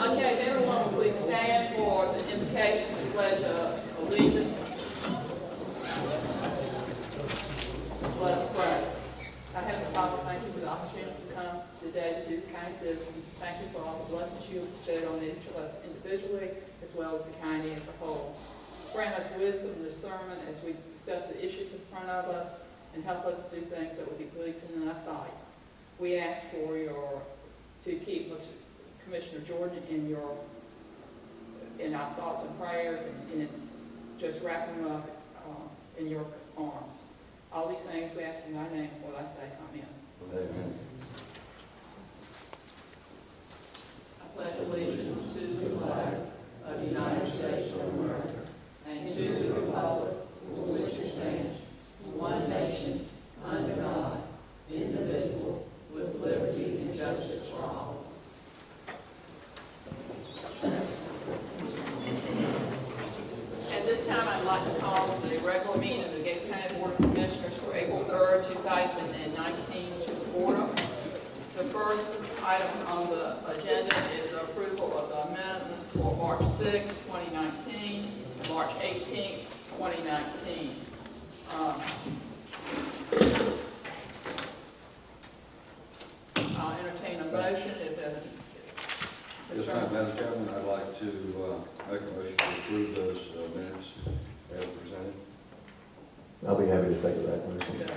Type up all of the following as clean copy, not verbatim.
Okay, if everyone will please stand for the invocation to the pledge of allegiance. Let us pray. Our Heavenly Father, thank you for the opportunity to come today to do the kind business. Thank you for all the blessings you have bestowed on each of us individually, as well as the county as a whole. Grant us wisdom and discernment as we discuss the issues in front of us, and help us do things that will be pleasing in thy sight. We ask for to keep Commissioner Jordan in our thoughts and prayers, and just wrap him up in your arms. All these things we ask in thy name, for thy sake. Amen. Amen. I pledge allegiance to the flag of the United States of America and to the republic for which it stands, one nation, under God, indivisible, with liberty and justice for all. At this time, I'd like to call the regular meeting of the Gates County Board of Commissioners for April 3rd, 2019 to order. The first item on the agenda is the approval of the amendments for March 6, 2019, and March 18, 2019. I'll entertain a motion if Yes, ma'am, Madam Chairman, I'd like to make a motion to approve those minutes as presented. I'll be happy to second that motion.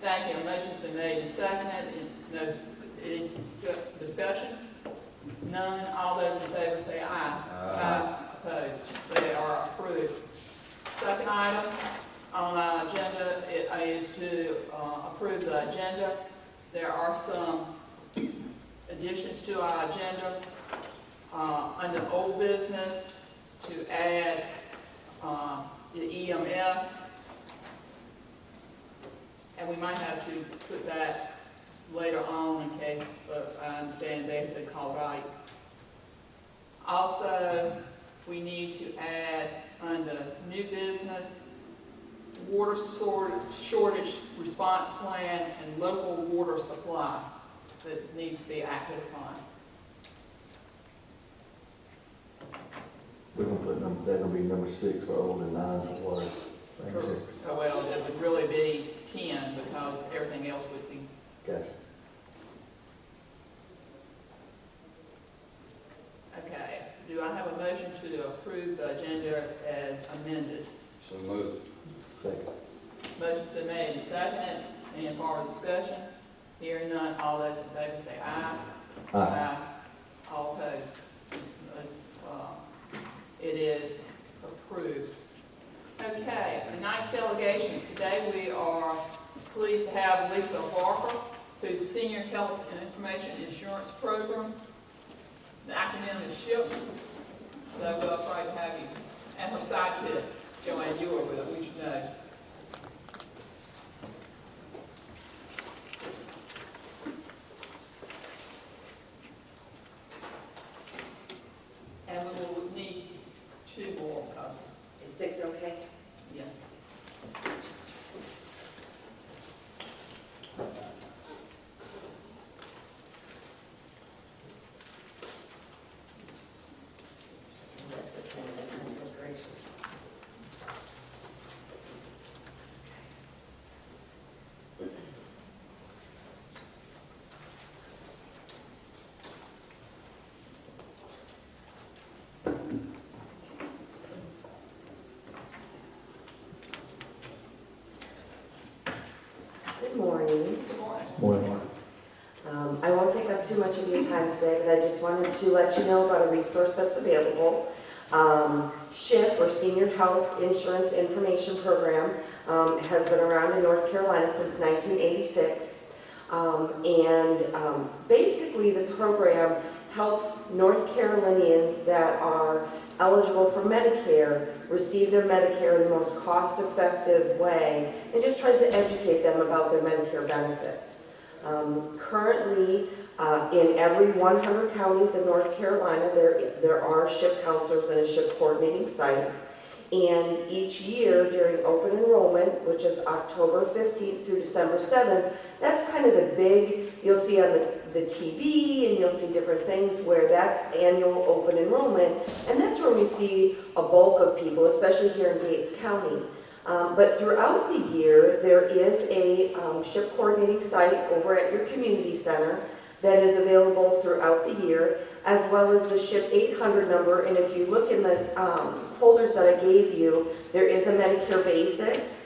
Thank you. A motion's been made and seconded. No, any discussion? None. All those in favor say aye. Aye. Opposed? They are approved. Second item on our agenda is to approve the agenda. There are some additions to our agenda. Under old business, to add the EMS, and we might have to put that later on in case, but I understand they've been called right. Also, we need to add under new business, water shortage response plan and local water supply that needs to be acted upon. We're gonna put that's gonna be number 6 for old and 9 for water. Thank you. Oh, well, it would really be 10 because everything else would be. Gotcha. Okay. Do I have a motion to approve the agenda as amended? So moved. Second. Motion's been made and seconded. Any further discussion? Hearing none, all those in favor say aye. Aye. All opposed? It is approved. Okay, the nice delegations. Today we are pleased to have Lisa Barker, who's Senior Health and Information Insurance Program. The acronym is SHIP. So we're proud to have you. And her sidekick, Joanne Ewer, we should know. And we will need 2 more because, Is 6 okay? yes. Good morning. Good morning. Morning. I won't take up too much of your time today, but I just wanted to let you know about a resource that's available. SHIP, or Senior Health Insurance Information Program, has been around in North Carolina since 1986. Basically the program helps North Carolinians that are eligible for Medicare receive their Medicare in the most cost-effective way, and just tries to educate them about their Medicare benefit. Currently, in every 100 counties in North Carolina, there are SHIP counselors and a SHIP coordinating site. And each year during open enrollment, which is October 15th through December 7th, that's kind of the big, you'll see on the TB, and you'll see different things where that's annual open enrollment, and that's where we see a bulk of people, especially here in Gates County. But throughout the year, there is a SHIP coordinating site over at your community center that is available throughout the year, as well as the SHIP 800 number. And if you look in the folders that I gave you, there is a Medicare Basics.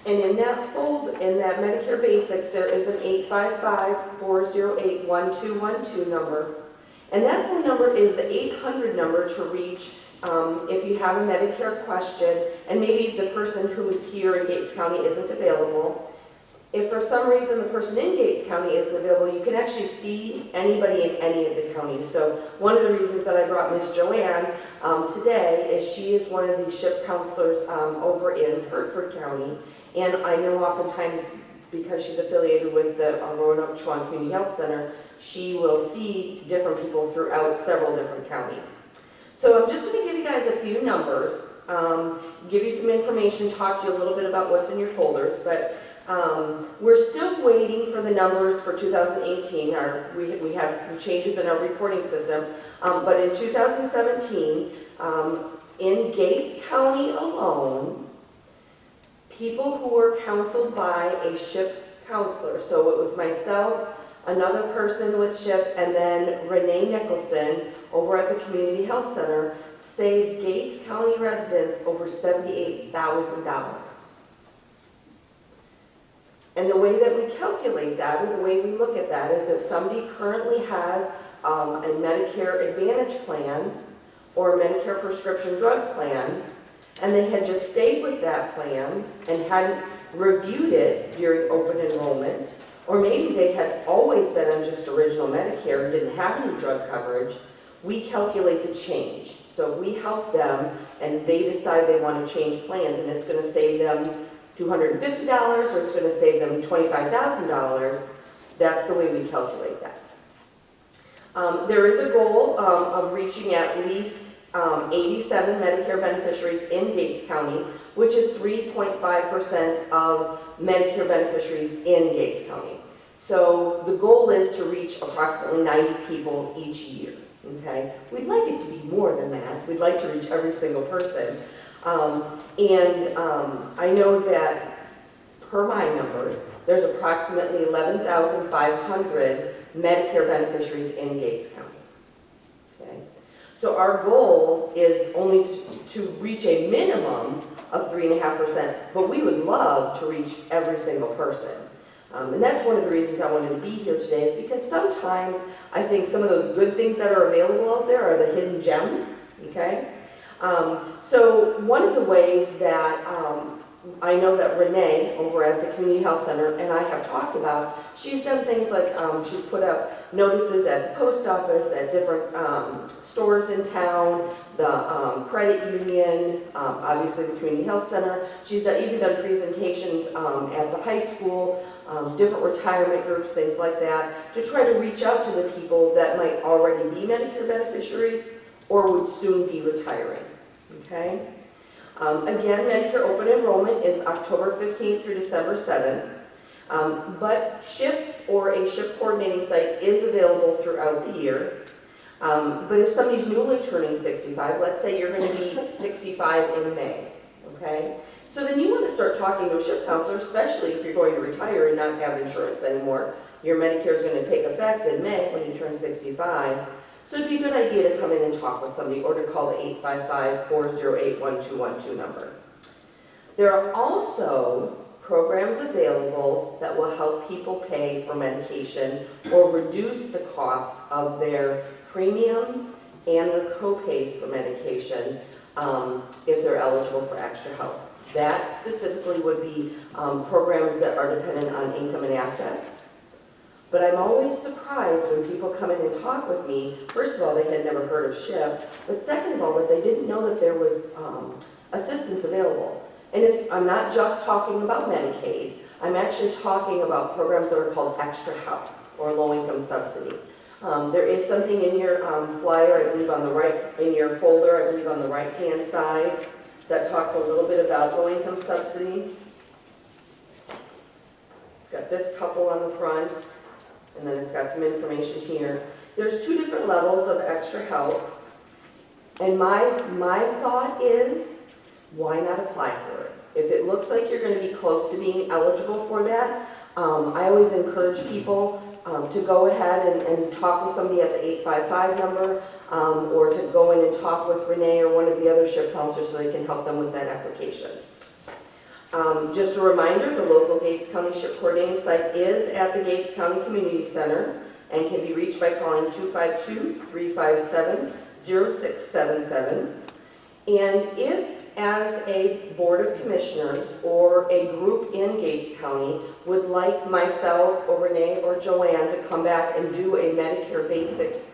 And in that Medicare Basics, there is an 855-408-1212 number. And that phone number is the 800 number to reach if you have a Medicare question, and maybe the person who is here in Gates County isn't available. If for some reason the person in Gates County isn't available, you can actually see anybody in any of the counties. So one of the reasons that I brought Miss Joanne today is she is one of the SHIP counselors over in Hertford County. And I know oftentimes, because she's affiliated with the Roanoke Chowan Community Health Center, she will see different people throughout several different counties. So I'm just going to give you guys a few numbers, give you some information, talk to you a little bit about what's in your folders, but we're still waiting for the numbers for 2018. We have some changes in our reporting system, but in 2017, in Gates County alone, people who were counseled by a SHIP counselor, so it was myself, another person with SHIP, and then Renee Nicholson over at the Community Health Center, saved Gates County residents over $78,000. And the way that we calculate that, or the way we look at that, is if somebody currently has a Medicare Advantage plan or a Medicare prescription drug plan, and they had just stayed with that plan and hadn't reviewed it during open enrollment, or maybe they had always been on just original Medicare and didn't have any drug coverage, we calculate the change. So if we help them and they decide they want to change plans and it's going to save them $250 or it's going to save them $25,000, that's the way we calculate that. There is a goal of reaching at least 87 Medicare beneficiaries in Gates County, which is 3.5% of Medicare beneficiaries in Gates County. So the goal is to reach approximately 90 people each year. Okay, we'd like it to be more than that. We'd like to reach every single person. I know that per my numbers, there's approximately 11,500 Medicare beneficiaries in Gates County. Okay, so our goal is only to reach a minimum of 3.5%, but we would love to reach every single person. And that's one of the reasons I wanted to be here today, is because sometimes I think some of those good things that are available out there are the hidden gems, okay? So one of the ways that I know that Renee over at the Community Health Center and I have talked about, she's done things like she's put up notices at the post office, at different stores in town, the credit union, obviously the Community Health Center. She's even done presentations at the high school, different retirement groups, things like that, to try to reach out to the people that might already be Medicare beneficiaries or would soon be retiring, okay? Again, Medicare open enrollment is October 15th through December 7th, but SHIP or a SHIP coordinating site is available throughout the year. But if somebody's newly turning 65, let's say you're going to be 65 in May, okay? So then you want to start talking to a SHIP counselor, especially if you're going to retire and not have insurance anymore. Your Medicare is going to take effect in May when you turn 65. So it'd be a good idea to come in and talk with somebody or to call the 855-408-1212 number. There are also programs available that will help people pay for medication or reduce the cost of their premiums and their co-pays for medication if they're eligible for extra help. That specifically would be programs that are dependent on income and assets. But I'm always surprised when people come in and talk with me. First of all, they had never heard of SHIP, but second of all, that they didn't know that there was assistance available. And I'm not just talking about Medicaid. I'm actually talking about programs that are called extra help or low-income subsidy. There is something in your flyer, I believe on the right, in your folder, I believe on the right-hand side, that talks a little bit about low-income subsidy. It's got this couple on the front. and then it's got some information here. There's 2 different levels of extra help. And my thought is, why not apply for it? If it looks like you're going to be close to being eligible for that, I always encourage people to go ahead and talk with somebody at the 855 number, or to go in and talk with Renee or one of the other SHIP counselors so they can help them with that application. Just a reminder, the local Gates County SHIP coordinating site is at the Gates County Community Center and can be reached by calling 252-357-0677. And if, as a Board of Commissioners or a group in Gates County, would like myself or Renee or Joanne to come back and do a Medicare Basics,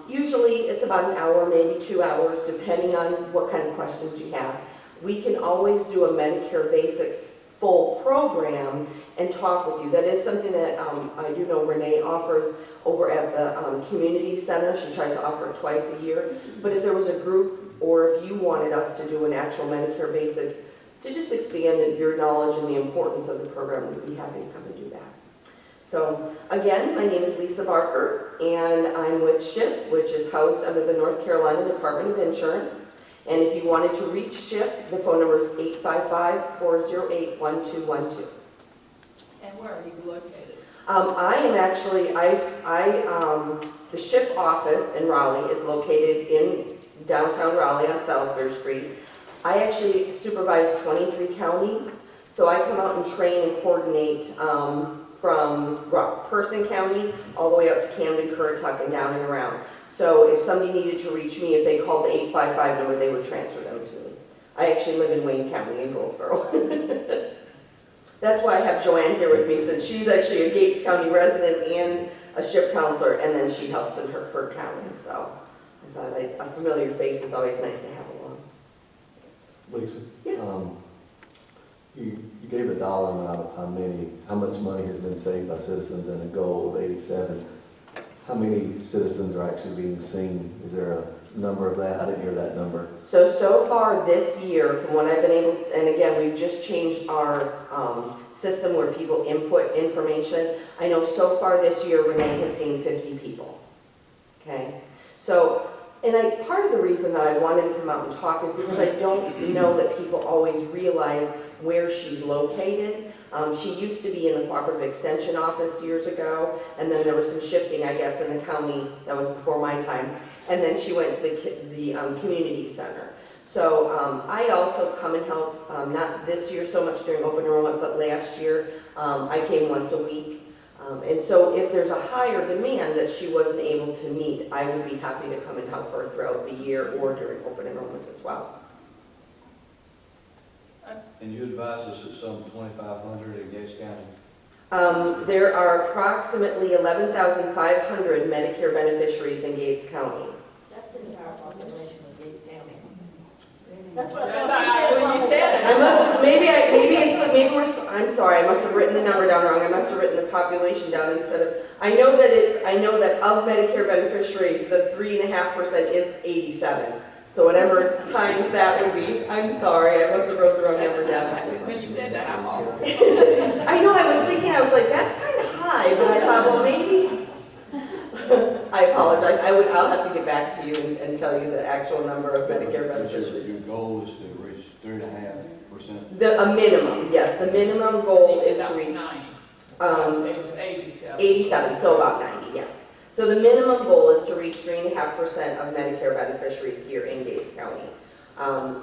usually it's about an hour, maybe 2 hours, depending on what kind of questions you have. We can always do a Medicare Basics full program and talk with you. That is something that I do know Renee offers over at the community center. She tries to offer it twice a year. But if there was a group, or if you wanted us to do an actual Medicare Basics to just expand your knowledge and the importance of the program, we'd be happy to come and do that. So again, my name is Lisa Barker, and I'm with SHIP, which is housed under the North Carolina Department of Insurance. And if you wanted to reach SHIP, the phone number is 855-408-1212. And where are you located? I am actually, the SHIP office in Raleigh is located in downtown Raleigh on Salisbury Street. I actually supervise 23 counties, so I come out and train and coordinate from Person County all the way up to Camden, Currituck, and down and around. So if somebody needed to reach me, if they called the 855 number, they would transfer them to me. I actually live in Wayne County in Goldsboro. That's why I have Joanne here with me, since she's actually a Gates County resident and a SHIP counselor, and then she helps in Hertford County. So I thought a familiar face is always nice to have along. Lisa? Yes. You gave a dollar amount of how much money has been saved by citizens and a goal of 87. How many citizens are actually being seen? Is there a number of that? I didn't hear that number. So far this year, from what I've been able, and again, we've just changed our system where people input information. I know so far this year, Renee has seen 50 people. Okay? So, and part of the reason that I wanted to come out and talk is because I don't know that people always realize where she's located. She used to be in the Cooperative Extension Office years ago, and then there was some shifting, I guess, in the county. That was before my time. And then she went to the community center. So I also come and help, not this year so much during open enrollment, but last year I came once a week. And so if there's a higher demand that she wasn't able to meet, I would be happy to come and help her throughout the year or during open enrollment as well. And you advise us at some 2,500 in Gates County? There are approximately 11,500 Medicare beneficiaries in Gates County. That's the entire population of Gates County. That's what I That's thought when you said it. I must have, I'm sorry, I must have written the number down wrong. I must have written the population down instead of, I know that of Medicare beneficiaries, the 3.5% is 87. So whatever times that would be, I'm sorry, I must have wrote the wrong number down. When you said that, I'm all. I know, I was like, that's kind of high, but I thought, well, maybe. I apologize. I'll have to get back to you and tell you the actual number of Medicare beneficiaries. Your goal is to reach 3.5%? A minimum, yes. The minimum goal is to reach 90. It was 87. 87, so about 90, yes. So the minimum goal is to reach 3.5% of Medicare beneficiaries here in Gates County.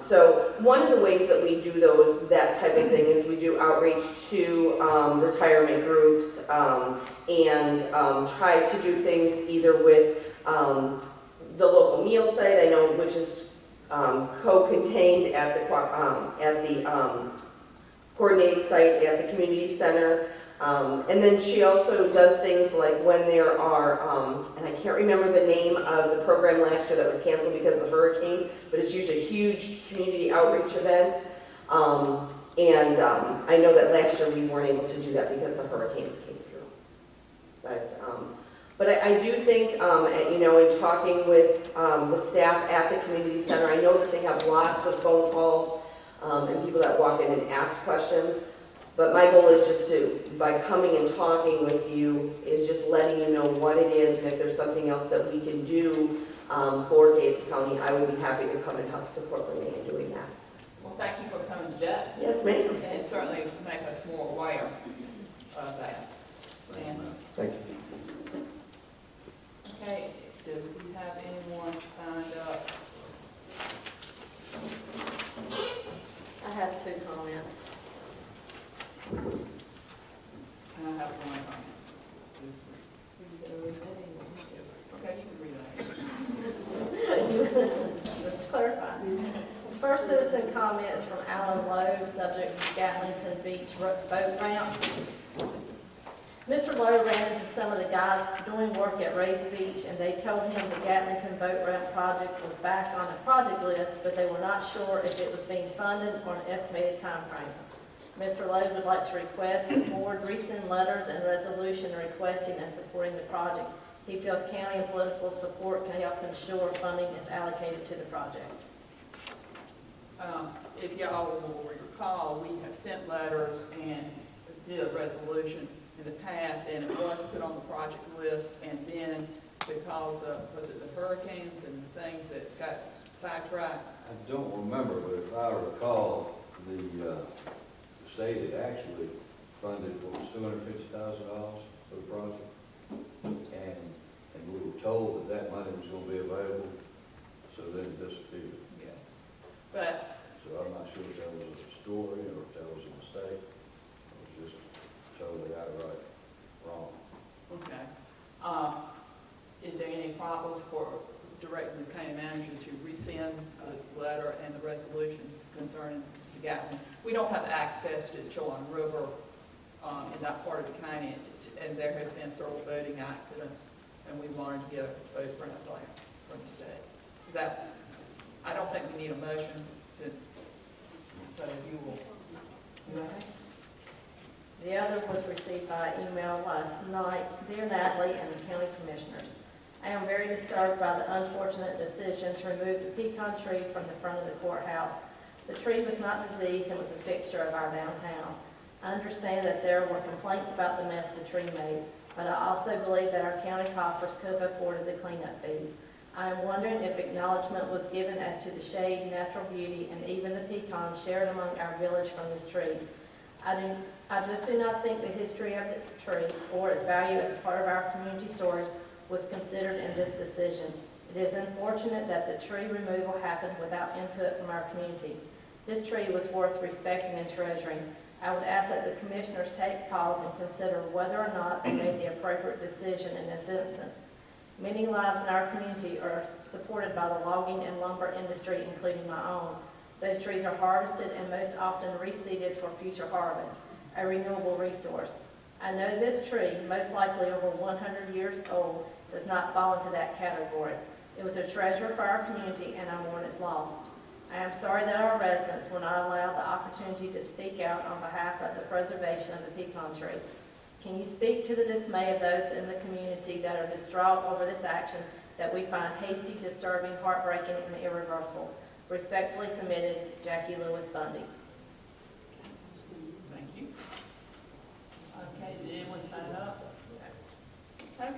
So one of the ways that we do that type of thing is we do outreach to retirement groups and try to do things either with the local meal site, I know, which is co-contained at the coordinating site at the community center. And then she also does things like when there are, and I can't remember the name of the program last year that was canceled because of the hurricane, but it's usually a huge community outreach event. I know that last year we weren't able to do that because the hurricanes came through. But I do think, in talking with the staff at the community center, I know that they have lots of phone calls and people that walk in and ask questions. But my goal is just to, by coming and talking with you, is just letting you know what it is, and if there's something else that we can do for Gates County, I would be happy to come and help support Renee in doing that. Well, thank you for coming today. Yes, ma'am. And certainly make us more aware of that. And, Thank you. okay, do we have anyone signed up? I have 2 comments. And I have one comment. Okay, you can read that. Just to clarify. First citizen comment is from Alan Lowe, subject Gatlington Beach boat ramp. Mr. Lowe ran into some of the guys doing work at Ray's Beach, and they told him the Gatlington boat ramp project was back on the project list, but they were not sure if it was being funded or an estimated time frame. Mr. Lowe would like to request the board rescind letters and resolution requesting and supporting the project. He feels county and political support can help ensure funding is allocated to the project. If y'all will recall, we have sent letters and did a resolution in the past, and it was put on the project list, and then because of, was it the hurricanes and the things that got sidetracked? I don't remember, but if I recall, the state had actually funded, what was $250,000 for the project? And we were told that money was going to be available, so then it disappeared. Yes. But, So I'm not sure if that was a story or if that was a mistake. I was just told they got it right, wrong. okay. Is there any problems for directing the county manager to rescind the letter and the resolutions concerning the Gatlin? We don't have access to the Chowan River in that part of the county, and there has been several boating accidents, and we wanted to get a boat ramp plan from the state. That, I don't think we need a motion, since, but if you will. The other was received by email last night. Dear Natalie and the county commissioners, I am very disturbed by the unfortunate decision to remove the pecan tree from the front of the courthouse. The tree was not diseased and was a fixture of our downtown. I understand that there were complaints about the mess the tree made, but I also believe that our county coffers could have afforded the cleanup fees. I am wondering if acknowledgement was given as to the shade, natural beauty, and even the pecans shared among our village from this tree. I just do not think the history of the tree or its value as a part of our community story was considered in this decision. It is unfortunate that the tree removal happened without input from our community. This tree was worth respecting and treasuring. I would ask that the commissioners take pause and consider whether or not they made the appropriate decision in this instance. Many lives in our community are supported by the logging and lumber industry, including my own. Those trees are harvested and most often reseeded for future harvest, a renewable resource. I know this tree, most likely over 100 years old, does not fall into that category. It was a treasure for our community, and I mourn its loss. I am sorry that our residents were not allowed the opportunity to speak out on behalf of the preservation of the pecan tree. Can you speak to the dismay of those in the community that are distraught over this action that we find hasty, disturbing, heartbreaking, and irreversible? Respectfully submitted, Jackie Lewis Bundy. Thank you. Okay, did anyone sign up? Okay,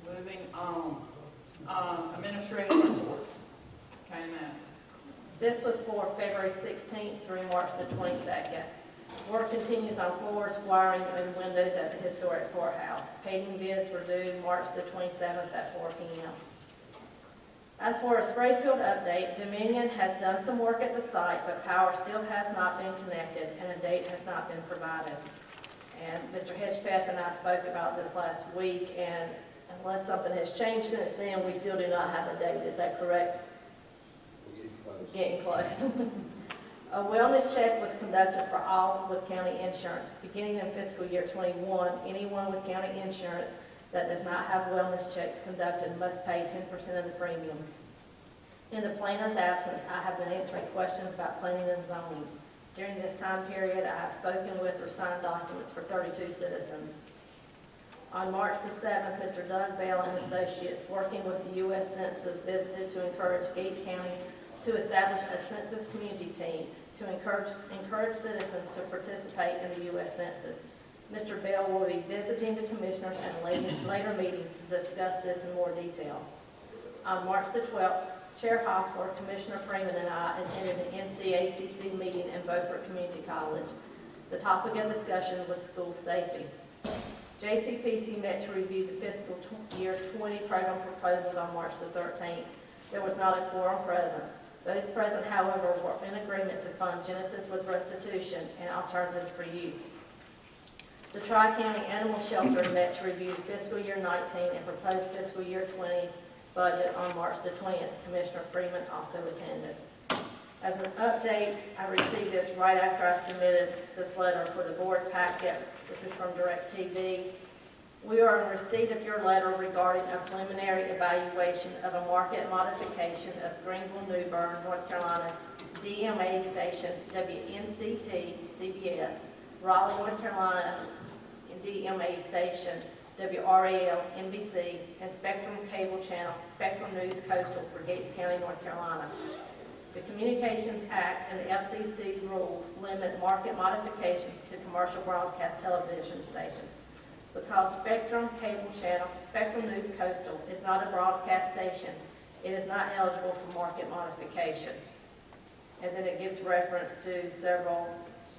moving on. Administrative reports. County manager. This was for February 16th through March the 22nd. Work continues on floors, wiring, and windows at the historic courthouse. Painting bids were due March the 27th at 4 p.m. As for a Sprayfield update, Dominion has done some work at the site, but power still has not been connected and a date has not been provided. And Mr. Hedgepeth and I spoke about this last week, and unless something has changed since then, we still do not have a date. Is that correct? Getting close. A wellness check was conducted for all with county insurance. Beginning in fiscal year 21, anyone with county insurance that does not have wellness checks conducted must pay 10% of the premium. In the planner's absence, I have been answering questions about planning and zoning. During this time period, I have spoken with or signed documents for 32 citizens. On March the 7th, Mr. Doug Bell and associates, working with the U.S. Census, visited to encourage Gates County to establish a census community team. to encourage citizens to participate in the U.S. Census. Mr. Bell will be visiting the commissioners at a later meeting to discuss this in more detail. On March the 12th, Chair Hofler, Commissioner Freeman, and I attended an NCACC meeting in Beaufort Community College. The topic of discussion was school safety. JCPC met to review the fiscal year 20 program proposals on March the 13th. There was not a quorum present. Those present, however, were in agreement to fund Genesis with restitution and alternatives for youth. The Tri-County Animal Shelter met to review the fiscal year 19 and proposed fiscal year 20 budget on March the 20th. Commissioner Freeman also attended. As an update, I received this right after I submitted this letter for the board packet. This is from DirecTV. We are in receipt of your letter regarding a preliminary evaluation of a market modification of Greenville, New Bern, North Carolina DMA station WNCT CBS, Raleigh, North Carolina DMA station WRAL NBC, and Spectrum Cable Channel Spectrum News Coastal for Gates County, North Carolina. The Communications Act and the FCC rules limit market modifications to commercial broadcast television stations. Because Spectrum Cable Channel Spectrum News Coastal is not a broadcast station, it is not eligible for market modification. And then it gives reference to several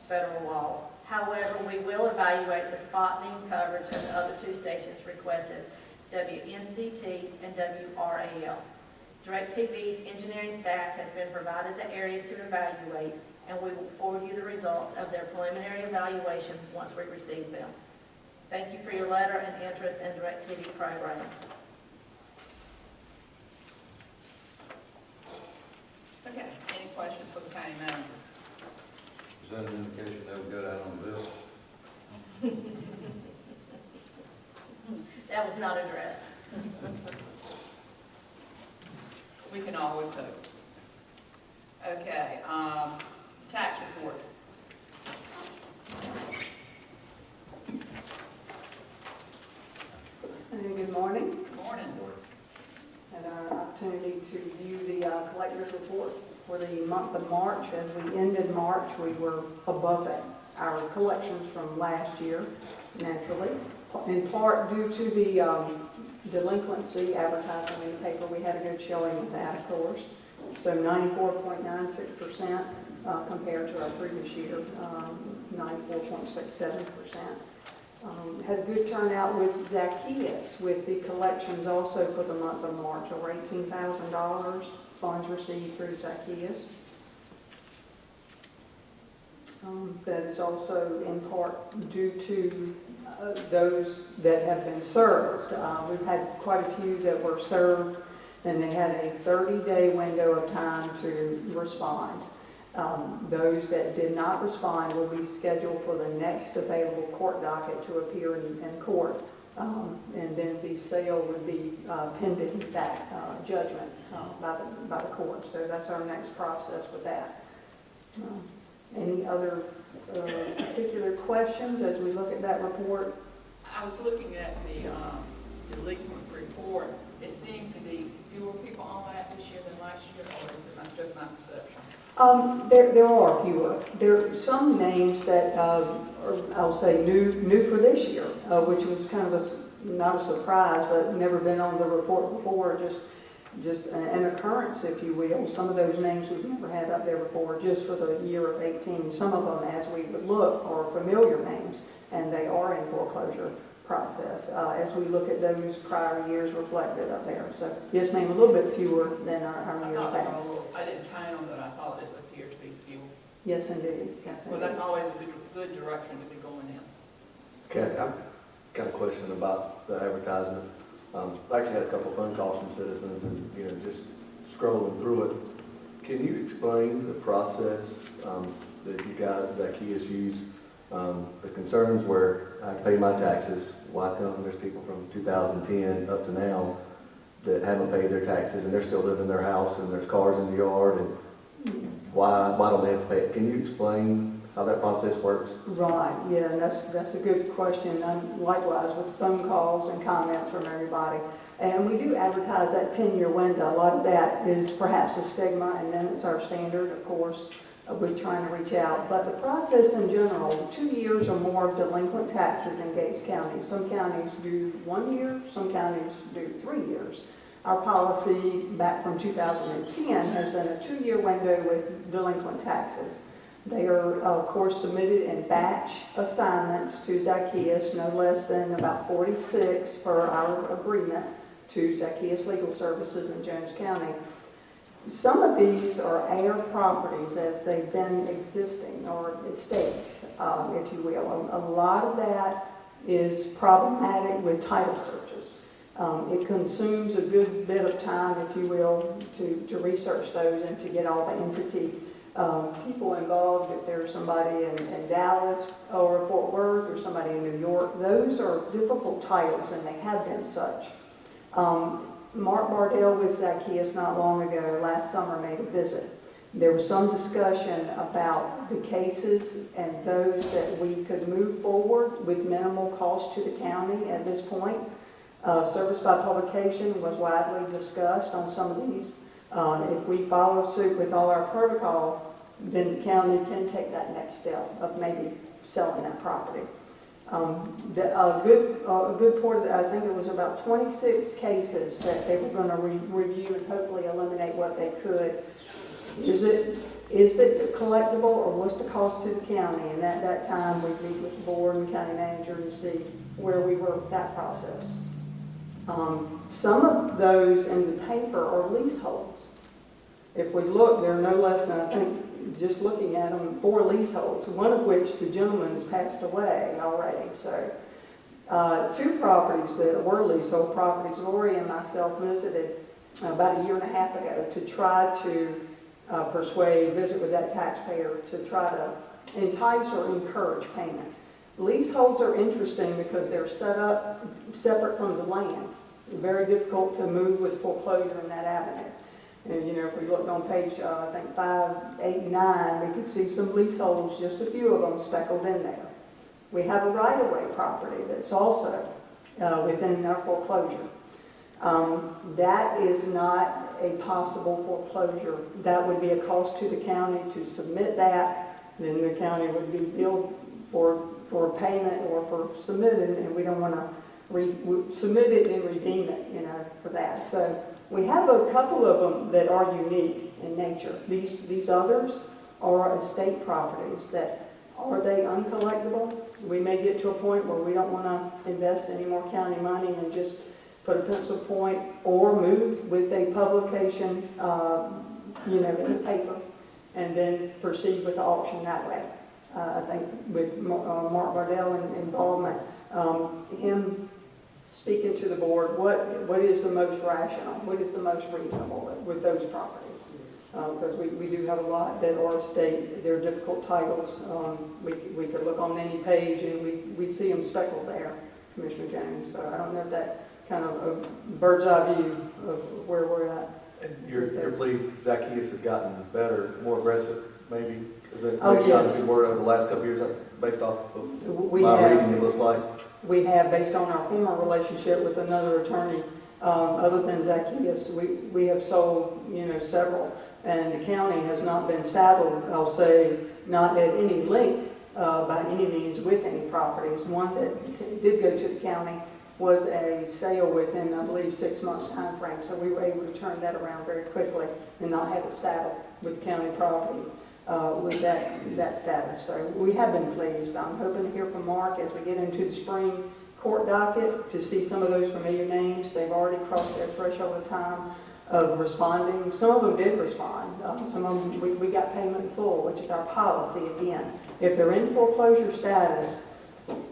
federal laws. However, we will evaluate the spot beam coverage of the other two stations requested, WNCT and WRAL. DirecTV's engineering staff has been provided the areas to evaluate, and we will forward you the results of their preliminary evaluation once we receive them. Thank you for your letter and interest in DirecTV program. Okay, any questions for the county manager? Is that an indication they would go out on the bill? That was not addressed. We can always hope. Okay, tax report. Good morning. Good morning. Had our opportunity to view the collector's report for the month of March. As we ended March, we were above our collections from last year, naturally, in part due to the delinquency advertising in the paper. We had a good showing of that, of course. So 94.96% compared to our previous year, 94.67%. Had a good turnout with Zacchaeus, with the collections also for the month of March, over $18,000 funds received through Zacchaeus. That is also in part due to those that have been served. We've had quite a few that were served, and they had a 30-day window of time to respond. Those that did not respond will be scheduled for the next available court docket to appear in court. And then the sale would be pending that judgment by the court. So that's our next process with that. Any other particular questions as we look at that report? I was looking at the delinquent report. It seems to be fewer people on that this year than last year, or is it just my perception? There are fewer. There are some names that are, I'll say, new for this year, which was kind of not a surprise, but never been on the report before, just an occurrence, if you will. Some of those names we've never had up there before, just for the year of 18. Some of them, as we would look, are familiar names, and they are in foreclosure process, as we look at those prior years reflected up there. So, yes, ma'am, a little bit fewer than our I years thought they back. were a little, I didn't count them, but I thought it appeared to be fewer. Yes, indeed. Yes, Well, indeed. that's always a good direction to be going in. Okay, I've got a question about the advertisement. I actually had a couple phone calls from citizens and, just scrolling through it. Can you explain the process that you guys, Zacchaeus, use? The concerns where I pay my taxes, why come there's people from 2010 up to now that haven't paid their taxes and they're still living in their house and there's cars in the yard, and why don't they have to pay it? Can you explain how that process works? Right, yeah, that's a good question. And likewise with phone calls and comments from everybody. And we do advertise that 10-year window. A lot of that is perhaps a stigma, and then it's our standard, of course, We're trying to reach out. But the process in general, 2 years or more of delinquent taxes in Gates County. Some counties do 1 year, some counties do 3 years. Our policy back from 2010 has been a 2-year window with delinquent taxes. They are, of course, submitted in batch assignments to Zacchaeus, no less than about 46 per our agreement to Zacchaeus Legal Services in Jones County. Some of these are heir properties as they've been existing, or estates, if you will. A lot of that is problematic with title searches. It consumes a good bit of time, if you will, to research those and to get all the entity people involved. If there's somebody in Dallas or Fort Worth or somebody in New York, those are difficult titles and they have been such. Mark Bardell with Zacchaeus not long ago, last summer, made a visit. There was some discussion about the cases and those that we could move forward with minimal cost to the county at this point. Service by publication was widely discussed on some of these. If we follow suit with all our protocol, then the county can take that next step of maybe selling that property. A good port of that, I think it was about 26 cases that they were going to review and hopefully eliminate what they could. Is it collectible, or what's the cost to the county? And at that time, we'd meet with the board and county manager and see where we were with that process. Some of those in the paper are leaseholds. If we look, there are no less than, I think, just looking at them, 4 leaseholds, one of which the gentleman has passed away already. So 2 properties that were leasehold properties, Lori and myself visited about 1.5 years ago to try to visit with that taxpayer to try to entice or encourage payment. Leaseholds are interesting because they're set up separate from the land. Very difficult to move with foreclosure in that avenue. And, you know, if we looked on page, I think 589, we could see some leaseholds, just a few of them speckled in there. We have a right-of-way property that's also within our foreclosure. That is not a possible foreclosure. That would be a cost to the county to submit that. Then the county would be billed for payment or for submitting, and we don't want to submit it and redeem it, you know, for that. So we have a couple of them that are unique in nature. These others are estate properties that, are they uncollectible? We may get to a point where we don't want to invest any more county money and just put a pencil point or move with a publication, you know, in the paper, and then proceed with the auction that way. I think with Mark Bardell involvement, him speaking to the board, what is the most rational, what is the most reasonable with those properties? Because we do have a lot that are estate, they're difficult titles. We could look on any page and we see them speckled there, Commissioner James. So I don't know if that kind of a bird's eye view of where we're at. And you're pleased Zacchaeus has gotten better, more aggressive, maybe? Is it Oh, maybe yes. not a good word over the last couple of years, based off of We my have- reading, it looks like? We have, based on our former relationship with another attorney, other than Zacchaeus, we have sold, you know, several. And the county has not been saddled, I'll say, not at any length by any means with any properties. One that did go to the county was a sale within, I believe, 6 months time frame. So we were able to turn that around very quickly and not have it saddled with county property with that status. So we have been pleased. I'm hoping to hear from Mark as we get into the spring court docket to see some of those familiar names. They've already crossed their threshold of time of responding. Some of them did respond. Some of them, we got payment in full, which is our policy again. If they're in foreclosure status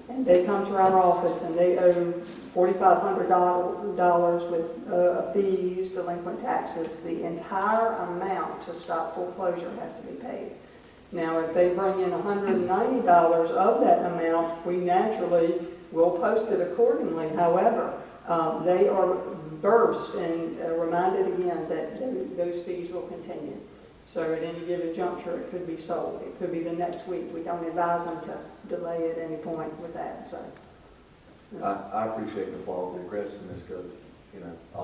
and they come to our office and they owe $4,500 with fees, delinquent taxes, the entire amount to stop foreclosure has to be paid. Now, if they bring in $190 of that amount, we naturally will post it accordingly. However, they are versed and reminded again that those fees will continue. So at any given juncture, it could be sold. It could be the next week. We don't advise them to delay at any point with that. So I appreciate the quality of aggressiveness because, you know, a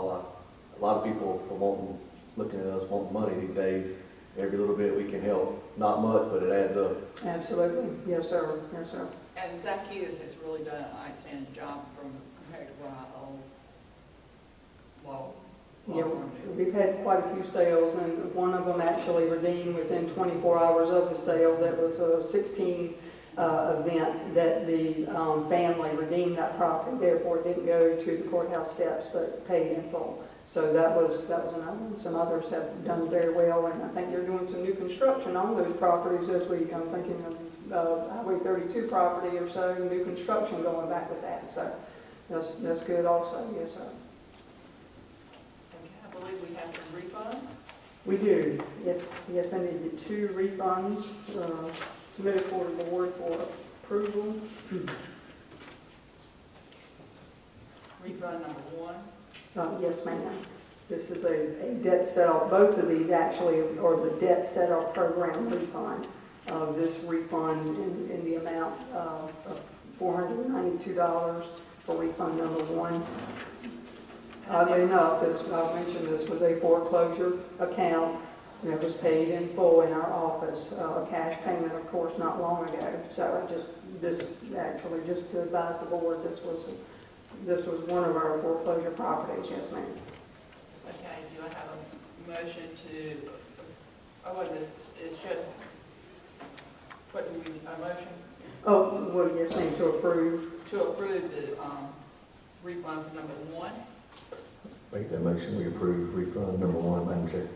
lot of people are looking at us wanting money these days, every little bit we can help. Not much, but it adds up. Absolutely, yes, sir, yes, sir. And Zacchaeus has really done an outstanding job compared to what I owe. Yeah, we've had quite a few sales, and one of them actually redeemed within 24 hours of the sale. That was a 16 event that the family redeemed that property, therefore it didn't go to the courthouse steps, but paid in full. So that was another one. Some others have done very well, and I think they're doing some new construction on those properties this week. I'm thinking of Highway 32 property or so, new construction going back with that. So that's good also, yes, sir. Okay, I believe we have some refunds. We do, yes, I need the 2 refunds submitted for the board for approval. Refund number 1. Yes, ma'am. This is a debt set-off. Both of these actually are the debt set-off program refund. This refund in the amount of $492 for refund number 1. Oddly enough, I mentioned this was a foreclosure account, and it was paid in full in our office, a cash payment, of course, not long ago. So just to advise the board, this was one of our foreclosure properties, yes, ma'am. Okay, do I have a motion to, it's just, what do we, a motion Oh, well, yes, ma'am, to approve. to approve the refund for number 1? Make that motion, we approve refund number 1, Madam Chair.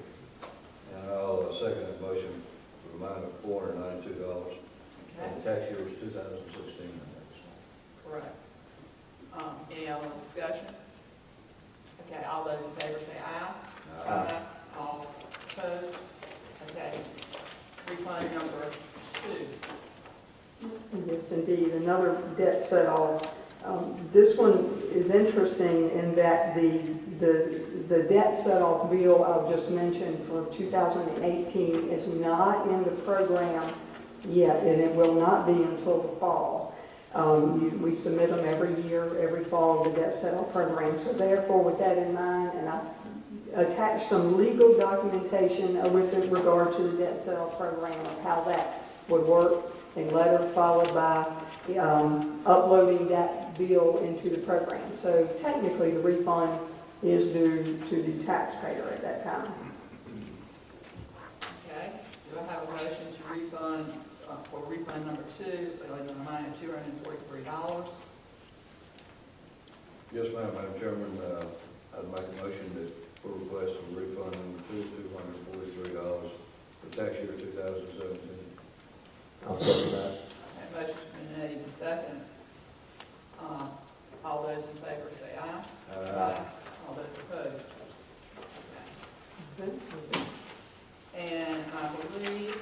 And I'll second the motion for the amount of $492. Okay, And the tax year was 2016. correct. Any other discussion? Okay, all those in favor say aye. All opposed? Okay. Refund number 2. Yes, indeed, another debt set-off. This one is interesting in that the debt set-off bill I've just mentioned for 2018 is not in the program yet, and it will not be until the fall. We submit them every year, every fall, the debt set-off program. So therefore, with that in mind, and I attached some legal documentation with regard to the debt set-off program of how that would work, a letter followed by uploading that bill into the program. So technically, the refund is due to the taxpayer at that time. Okay, do I have a motion to refund, for refund number 2, in the amount of $243? Yes, ma'am, Madam Chairman, I'd make a motion that for request for refund number 2, $243 for tax year 2017. I'll second that. That motion's been made and second. All those in favor say aye. All those opposed? Okay. And I believe,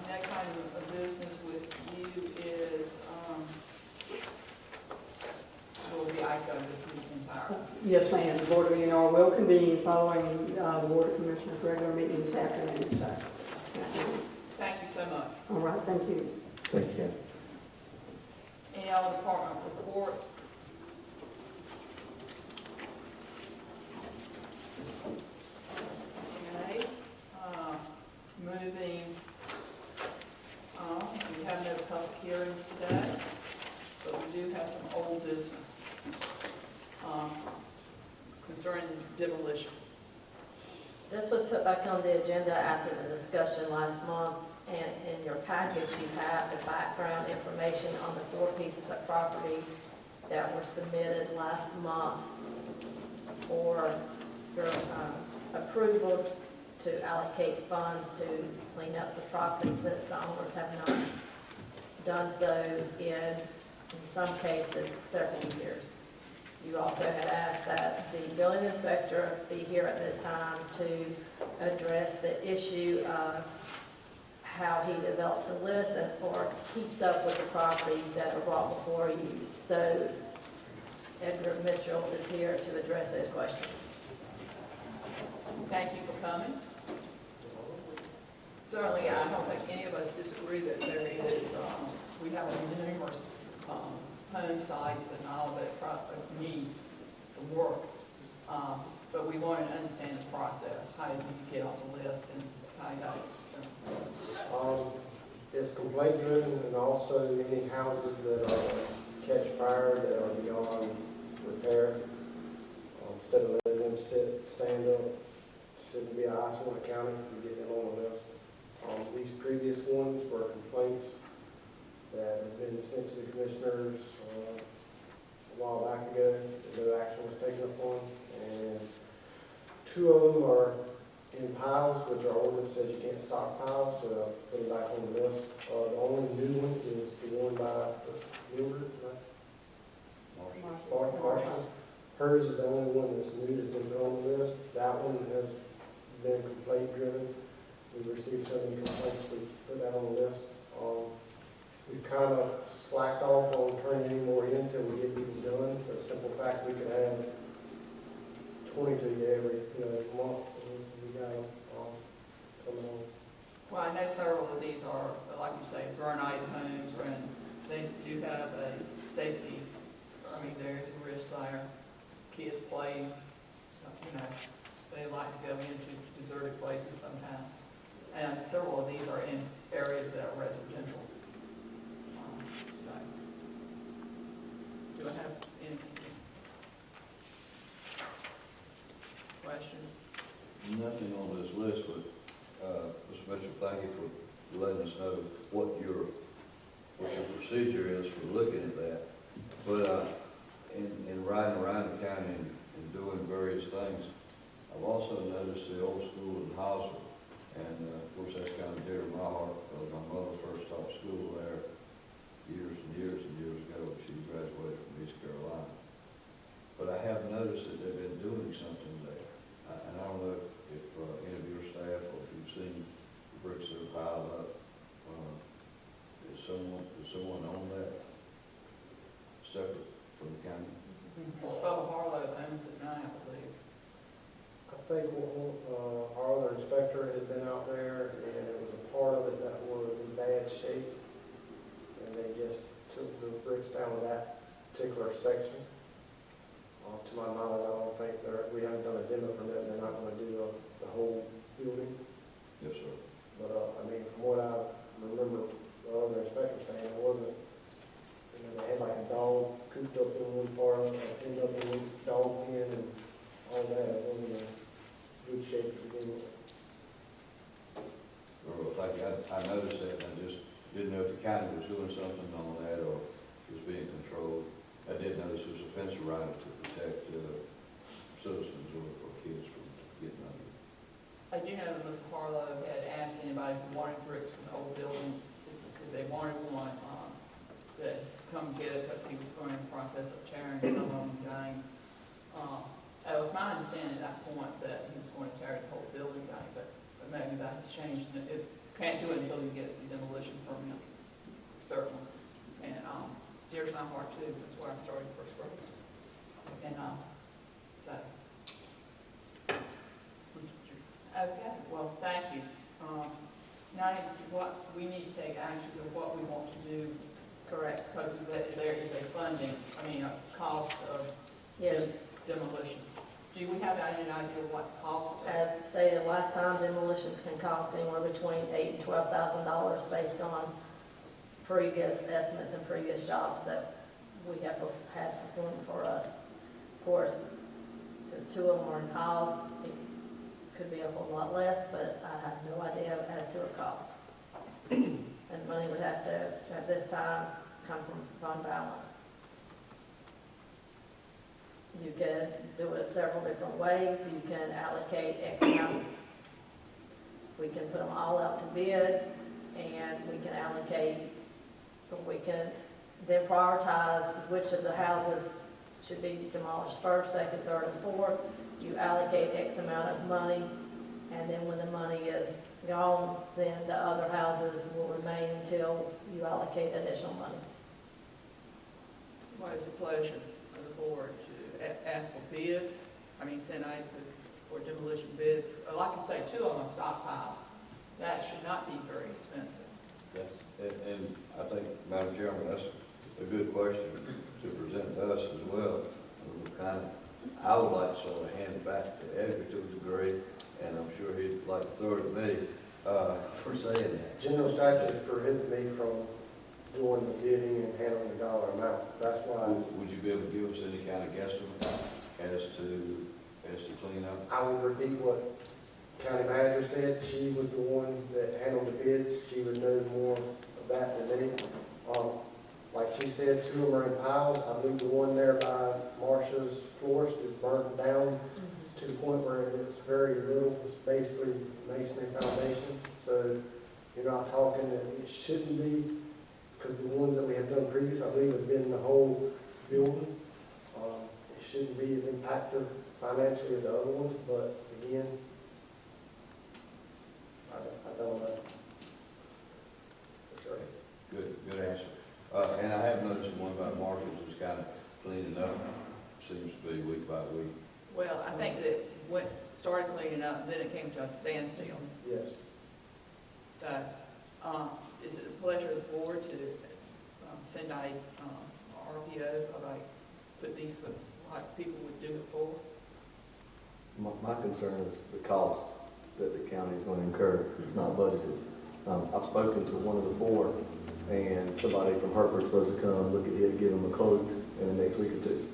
next item of business with you is, will be ICO this week entirely. Yes, ma'am. The Board of E&R will convene following the Board of Commissioners' regular meeting this afternoon. So, yes, ma'am. Thank you so much. All right, thank you. Thank you. Any other department reports? Okay, moving on, we have no public hearings today, but we do have some old business concerning demolition. This was put back on the agenda after the discussion last month, and in your package, you have the background information on the 4 pieces of property that were submitted last month for your approval to allocate funds to clean up the property, since the owners have not done so in some cases, several years. You also had asked that the building inspector be here at this time to address the issue of how he develops a list and or keeps up with the properties that are brought before you. So Edgar Mitchell is here to address those questions. Thank you for coming. Certainly, I don't think any of us disagree that there is, we have numerous home sites and all that need some work. But we want to understand the process, how how did you get on the list and how you guys? It's complaint driven, and also any houses that are catch fire that are beyond repair. Instead of letting them stand up, shouldn't be an eyesore in the county, you get them on the list. These previous ones were complaints that have been sent to the commissioners a while back ago, that no action was taken upon, and 2 of them are in piles, which our ordinance says you can't stockpile, so I'll put them back on the list. The only new one is the one by Wilbur, right? Marshall. Hers is the only one that's new that's been put on the list. That one has been complaint driven. We've received so many complaints, we put that on the list. We've kind of slacked off on turning any more in until we get these done. The simple fact we could have 20 to you every month. We got them coming on. Well, I know several of these are, like you say, burn-out homes, and they do have a safety, I mean, there's a risk there. Kids play, they like to go into deserted places sometimes. And several of these are in areas that are residential. So, do I have any questions? Nothing on this list, but, Mr. Mitchell, thank you for letting us know what your procedure is for looking at that. But, in riding around the county and doing various things, I've also noticed the old school in Hosler. And, of course, that's kind of dear to my heart, because my mother first taught school there years and years and years ago. She graduated from East Carolina. But I have noticed that they've been doing something there. And I don't know if any of your staff, or if you've seen the bricks that are piled up, is someone on that separate from the county? Bubba Harlow owns it now, I believe. I think our other inspector had been out there, and it was a part of it that was in bad shape, and they just took the bricks down to that particular section. To my knowledge, I don't think we haven't done a demo permit, and they're not going to do the whole building. Yes, sir. But, I mean, from what I remember the other inspector saying, it wasn't, they had like a dog cooped up in one part of it, pinned up in one dog pen and all that. It wasn't in good shape to begin with. Well, thank you. I noticed that, and I just didn't know if the county was doing something on that, or was being controlled. I did notice there was a fence around it to protect citizens or kids from getting under it. I do know that Mr. Harlow had asked anybody who wanted bricks from the old building, if they wanted one, that come get it, because he was going in the process of tearing some of them down. It was my understanding at that point that he was going to tear the whole building down, but maybe that has changed. It can't do it until he gets the demolition permit, certainly. And dear's my heart too, that's where I started first grade. And so. Okay, well, thank you. Now, what we need to take action of what we want to do, correct, because there is a funding, a cost of Yes, demolition. Do we have any idea what cost? as stated last time, demolitions can cost anywhere between $8,000 and $12,000 based on previous estimates and previous jobs that we have had performed for us. Of course, since 2 of them are in piles, it could be a whole lot less, but I have no idea as to a cost. And money would have to, at this time, come from fund balance. You can do it several different ways. You can allocate X amount. We can put them all out to bid, and we can allocate, we can then prioritize which of the houses should be demolished first, second, third, and fourth. You allocate X amount of money, and then when the money is gone, then the other houses will remain until you allocate additional money. What is the pleasure of the board to ask for bids? Send out for demolition bids. Like you say, 2 of them are stockpile. That should not be very expensive. Yes. And I think, Madam Chairman, that's a good question to present to us as well. I would like to sort of hand it back to Edgar to a degree, and I'm sure throw it at me, for saying that. General statutes prohibit me from doing the bidding and handling the dollar amount. That's why Would you be able to give us any kind of guesstimate as to cleanup? I will repeat what county manager said. She was the one that handled the bids. She would know more of that than me. Like she said, 2 of them are in piles. I believe the one there by Marcia's florist is burnt down to the point where it's very little. It's basically masonry foundation. So you're not talking that it shouldn't be, because the ones that we have done previous, I believe, have been the whole building. It shouldn't be as impactful financially as the other ones, but again, I don't know. That's right. Good answer. And I have noticed the one about Marshall's is kind of cleaning up, seems to be week by week. Well, I think that started cleaning up, and then it came to a standstill. Yes. So, is it the pleasure of the board to send a RPO, like, put these, like people would do it for? My concern is the cost that the county is going to incur. It's not budgeted. I've spoken to one of the 4, and somebody from Hartford's supposed to come look at it, give them a quote in the next week or 2.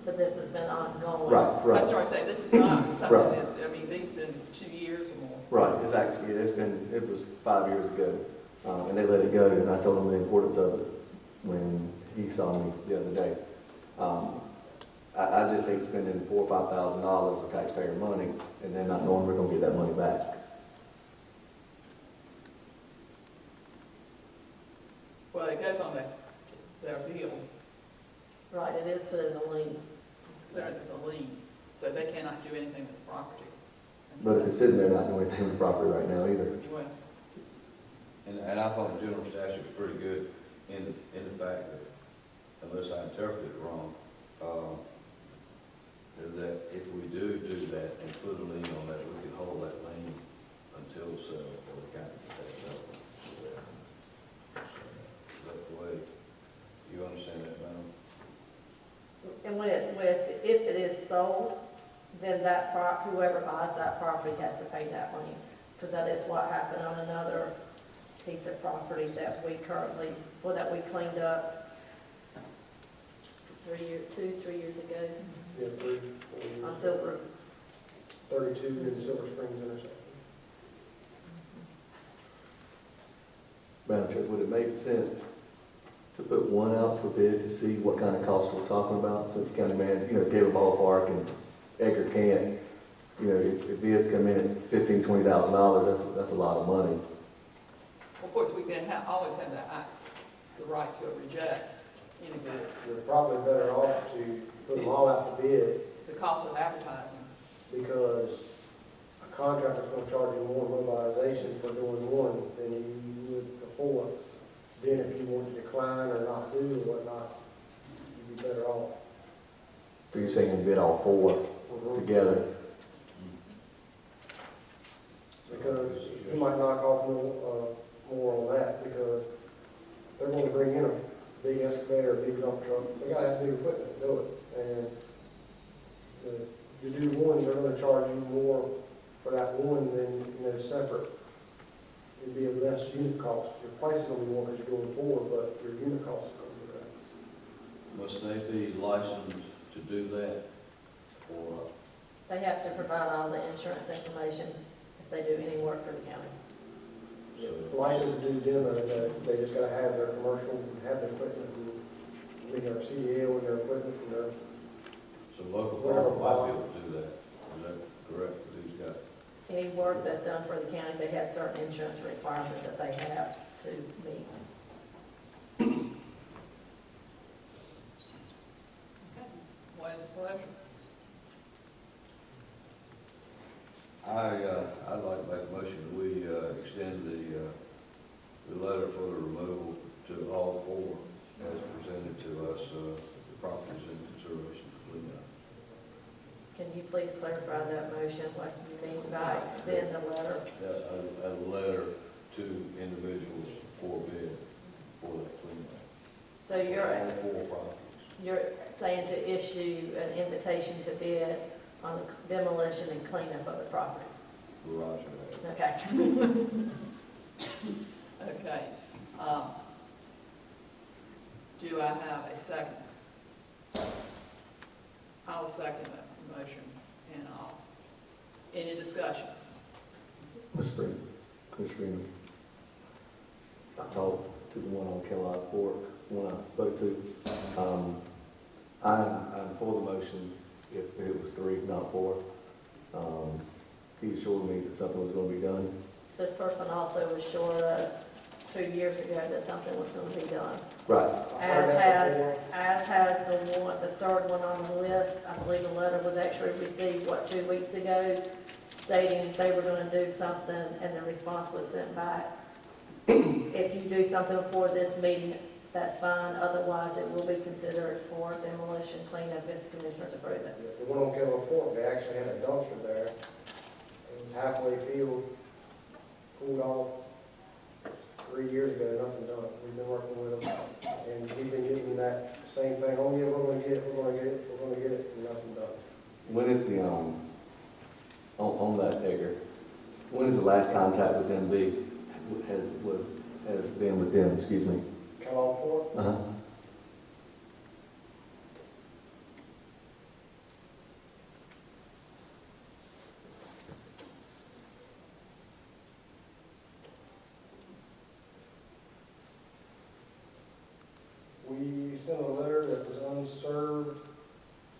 But this has been ongoing. Right, I right, started saying, this is not something Right. that's, I mean, these have been 2 years or more. right. It's actually, it was 5 years ago, and they let it go, and I told them the importance of it when he saw me the other day. I just hate spending $4,000 or $5,000 of taxpayer money and then not knowing we're gonna get that money back. Well, it goes on their bill, Right, it is put as a lien. it's clear there's a lien, so they cannot do anything with the property. But it's sitting there not doing anything with the property right now either. Well, And I thought the general statute was pretty good in the fact that, unless I interpreted it wrong, that if we do that and put a lien on that, we can hold that lien until sale, or the county can take it over. Is that the way, you understand that, madam? And if it is sold, then that whoever buys that property has to pay that money. Because that is what happened on another piece of property that we cleaned up 3 years ago Yeah, 3, 4 on years. Silver. 32 in Silver Springs intersection. Madam Chair, would it make sense to put one out for bid to see what kind of cost we're talking about? Since the county man, gave a ballpark and Edgar can't, if bids come in at $15,000, $20,000, that's a lot of money. of course, we can always have the right to reject any bids, You're probably better off to put them all out to bid, the cost of advertising. because a contractor's gonna charge you more mobilization for doing one than you would before. Then if you want to decline or not do or whatnot, you'd be better off. So you're saying bid all 4 together? Because you might knock off more on that, because they're going to bring in a big excavator, a big dump truck, they gotta have new equipment to do it. And if you do one, they're gonna charge you more for that one than, separate. It'd be a less unit cost. Your price is gonna be more because you're doing 4, but your unit cost is gonna be less. Must they be licensed to do that? Or, They have to provide all the insurance information if they do any work for the county. License to do demo, they just gotta have their commercial, have their equipment, and meet their CDL and their equipment from their. so local farm might be able to do that, is that correct for these guys? Any work that's done for the county, they have certain insurance requirements that they have to meet. What is the pleasure? I'd like to make a motion that we extend the letter for the removal to all 4 as presented to us, the properties in consideration for cleanup. Can you please clarify that motion, what you mean by extend the letter? A letter to individuals for bid for that cleanup. So All 4 properties. you're saying to issue an invitation to bid on the demolition and cleanup of the property? Roger that. Okay. Okay. Do I have a second? I'll second that motion, and any discussion? Mr. Freeman, Commissioner Freeman. I talked to the one on Kellogg Fork, the one I spoke to. I'm for the motion if it was 3, not 4. He assured me that something was gonna be done. This person also assured us 2 years ago that something was gonna be done. Right. As has the third one on the list. I believe a letter was actually received, 2 weeks ago, stating they were gonna do something, and the response was sent back. If you do something before this meeting, that's fine, otherwise it will be considered for demolition cleanup if the commissioners approve it. The one on Kellogg Fork, they actually had a dumpster there. It was halfway filled, pulled off 3 years ago, nothing done. We've been working with them, and we've been getting that same thing, oh yeah, we're gonna get it, we're gonna get it, we're gonna get it, and nothing done. When is the, on that Edgar, when is the last contact with them has been with them, excuse me? Kellogg Fork, Uh-huh. we sent a letter that was unserved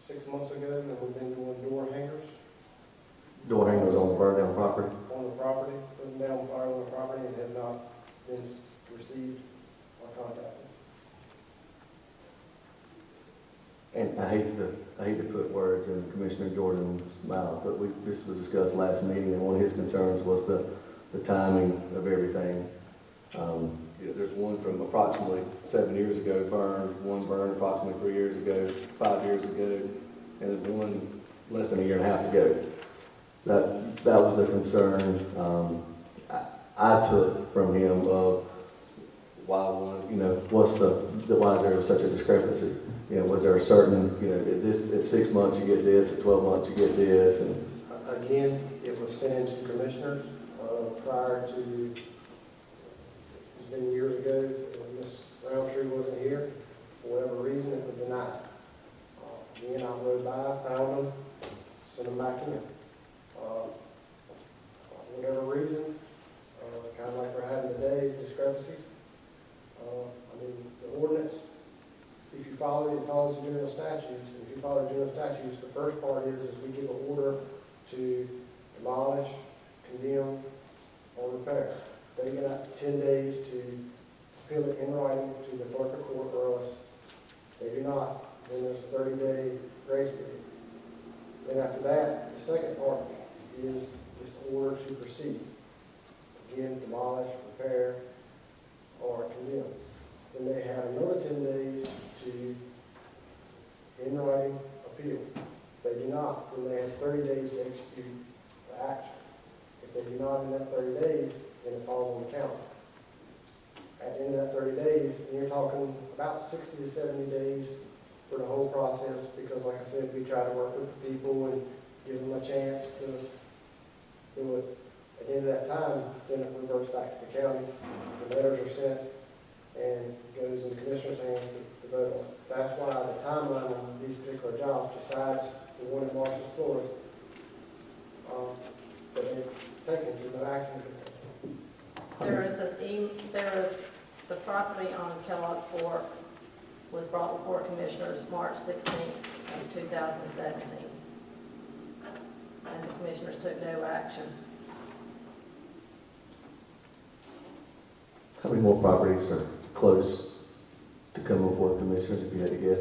6 months ago, and we've been doing door hangers Door hangers on the burned down property. on the property, putting down fire on the property, and have not been received or contacted. And I hate to put words in Commissioner Jordan's mouth, but this was discussed last meeting, and one of his concerns was the timing of everything. There's one from approximately 7 years ago burned, one burned approximately 3 years ago, 5 years ago, and then one less than a year and a half ago. That was the concern I took from him of why why is there such a discrepancy? Was there a certain, at 6 months you get this, at 12 months you get this, and Again, it was sent into commissioners prior to, it's been years ago, when Ms. Roundtree wasn't here. For whatever reason, it was denied. Again, I rode by, found them, sent them back in. Whatever reason, kind of like we're having today, discrepancies. The ordinance, if you follow it, it follows the general statutes. If you follow the general statutes, the first part is we give an order to demolish, condemn, or repair. They got 10 days to fill it in writing to the clerk of court or else they do not. Then there's a 30-day grace period. Then after that, the second part is the order to proceed. Again, demolish, repair, or condemn. Then they have another 10 days to, in writing, appeal. If they do not, then they have 30 days to execute the action. If they do not in that 30 days, then it falls on the county. At the end of that 30 days, and you're talking about 60 to 70 days for the whole process, because like I said, we try to work with the people and give them a chance to do it. At the end of that time, then it reverts back to the county. The letters are sent and goes in the commissioner's hands to vote on. That's why the timeline on these particular jobs, besides the one in Marshall's Stores, that they've taken to no action. There is the property on Kellogg Fork was brought before commissioners March 16th of 2017. And the commissioners took no action. how many more properties are close to coming before the commissioners, if you had to guess?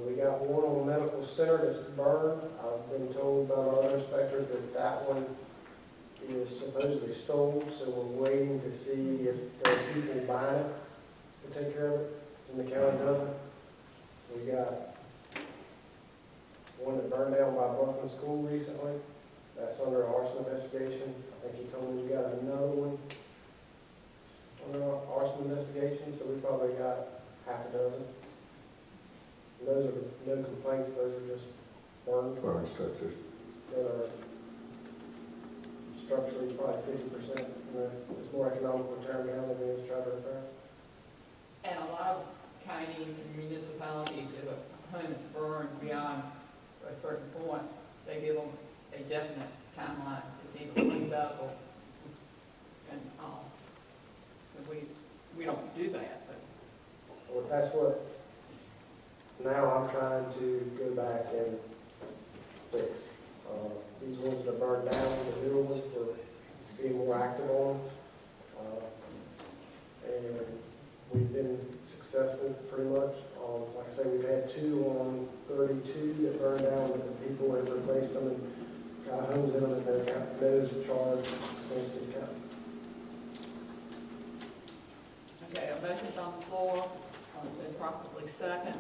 We got one on the medical center that's burned. I've been told by our other inspectors that that one is supposedly sold, so we're waiting to see if there are people buying it to take care of it, and the county doesn't. We got one that burned down by Buckland School recently. That's under arson investigation. I think he told me we got another one under arson investigation, so we probably got half a dozen. And those are no complaints, those are just burned Burn structures. that are structurally probably 50%. It's more economical to tear them down than it is to try to repair. And a lot of counties and municipalities, if a home is burned beyond a certain point, they give them a definite timeline. It's either cleaned up or, and, so we don't do that, but. So that's what, now I'm trying to go back and fix. These ones that burned down, the newer ones, we're being more active on. And we've been successful pretty much. Like I say, we've had 2 on 32 that burned down, but the people have replaced them and got homes in them and they've got no charge against the county. Okay, a motion's on the floor, been properly second,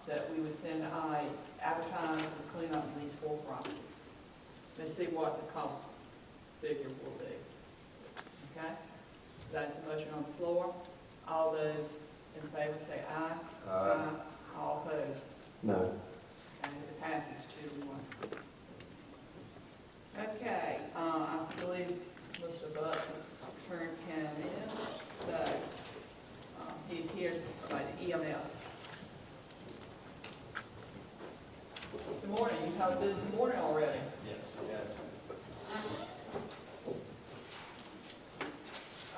that we would send advertise for cleanup of these 4 properties. Let's see what the cost figure will be. Okay? That's the motion on the floor. All those in favor say aye. Aye. All opposed? No. And it passes 2-1. Okay, I believe Mr. Buck's turn came in, so he's here by the EMS. Good morning, you've had a busy morning already. Yes, we have.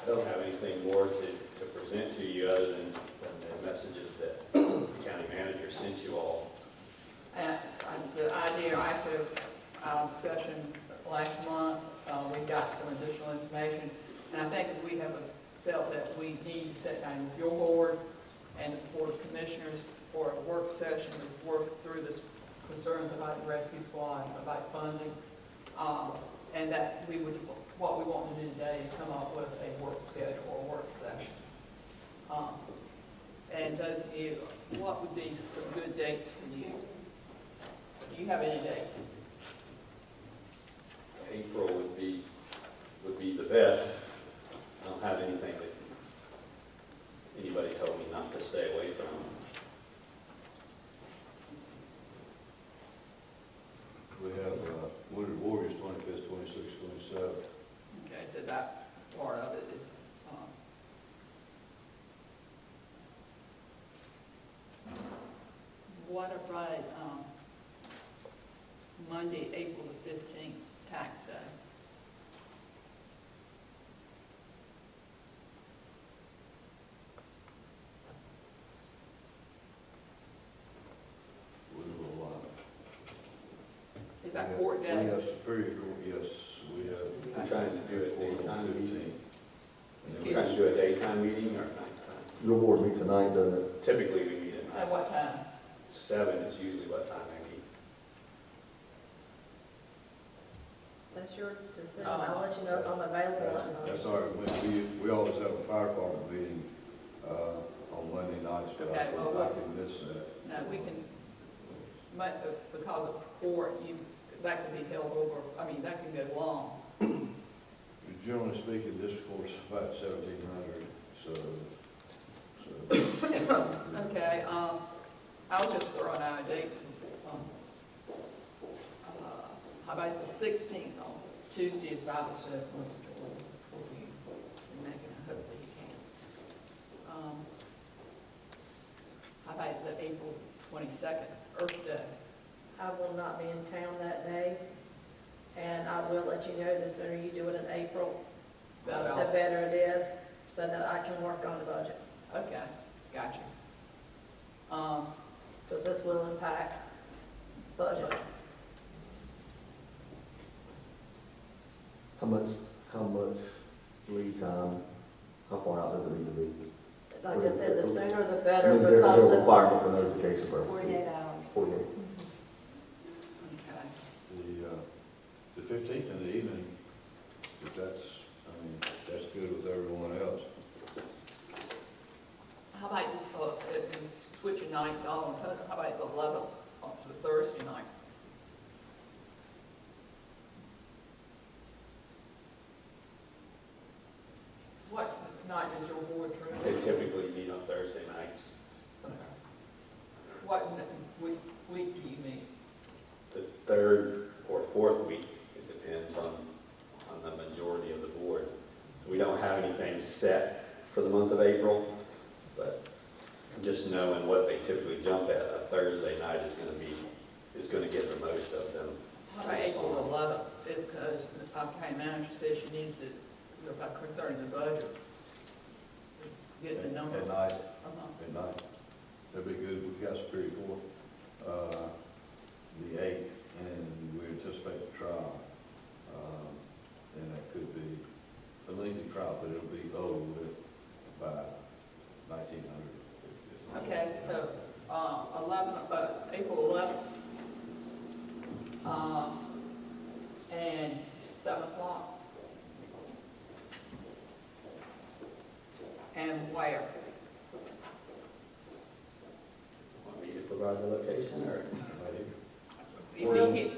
I don't have anything more to present to you other than the messages that the county manager sent you all. And the idea, after our discussion last month, we got some additional information, and I think we have felt that we need to sit down with your board and the Board of Commissioners for a work session to work through this concerns about the rescue squad, about funding, and that we would, what we want to do today is come up with a work schedule or work session. And those of you, what would be some good dates for you? Do you have any dates? April would be the best. I don't have anything that anybody told me not to stay away from. We have, Wounded Warriors, 25th, 26th, 27th. Okay, so that part of it is, what about, Monday, April the 15th, tax day? We will, Is that court we day? have Superior Court, yes, we have. We're trying to do a daytime meeting. Excuse We're trying to do a daytime meeting or nighttime. Your board meets at 9, doesn't it? Typically, we meet at At 9. what time? 7 is usually what time I meet. That's your decision. I'll let you know if I'm available or not. That's all right, we always have a fire department meeting, on Monday nights, but Okay, well, I what's- can miss that. No, we can, because of court, that can be held over, I mean, that can go long. Generally speaking, this course is about 1,700, so. Okay, I was just throwing out a date. How about the 16th on Tuesday is Bible study, Mr. Jordan, will be making it, hopefully he can. How about the April 22nd, Earth Day? I will not be in town that day, and I will let you know the sooner you do it in April, the About all? better it is, so that I can work on the budget, Okay, gotcha. because this will impact budget. How much lead time, how far out does it need to be? Like I said, the sooner the I better, mean, is there because a requirement for notification purposes? 48 hours. 48. Okay. The 15th in the evening, if that's good with everyone else. How about, switching nights on, how about the 11th, on to the Thursday night? What night does your board They truly? typically meet on Thursday nights. What week do you meet? The 3rd or 4th week, it depends on have anything set for the month of April, but just knowing what they typically jump at, a Thursday night is gonna get the most of them. April 11th, because our county manager says she needs it, about concerning the budget. Getting the numbers. At night, Uh-huh. at night. That'd be good. We've got Superior Court, the 8th, and we anticipate the trial. And that could be a lengthy trial, but it'll be over with by 1900. Okay, so, April 11th, and 7 o'clock. And where? Want me to provide the location or? Is he here?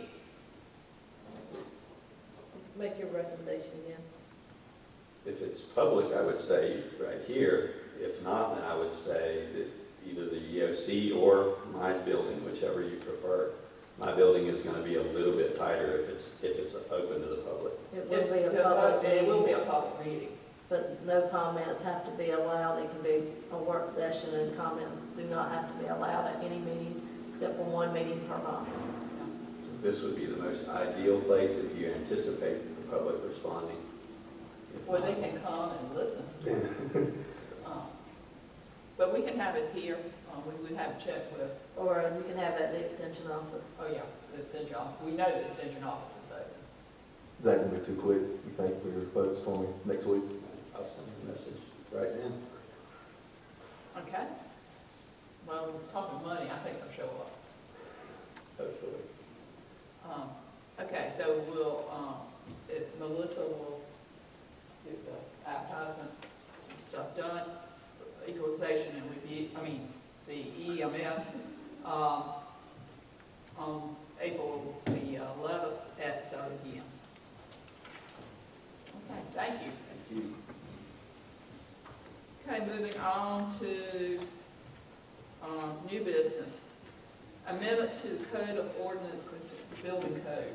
Make your recommendation again. If it's public, I would say right here. If not, then I would say that either the EOC or my building, whichever you prefer. My building is going to be a little bit tighter if it's open to the public. It will be a public It will be meeting, a public meeting. but no comments have to be allowed. It can be a work session, and comments do not have to be allowed at any meeting except for one meeting per month. This would be the most ideal place if you anticipate the public responding. Where they can come and listen. But we can have it here. We would have to check with, Or you can have it at the extension office. oh yeah, the extension office. We know the extension office is open. Is that gonna be too quick, you think, for your folks for me next week? I'll send a message right now. Okay? Well, talking money, I think they'll show up. Hopefully. Okay, so we'll, Melissa will get the advertisement and stuff done, equalization and review, the EMS, on April the 11th at 7 p.m. Okay, thank you. Thank you. Okay, moving on to, new business. Amendments to the Code of Ordinance, Building Code.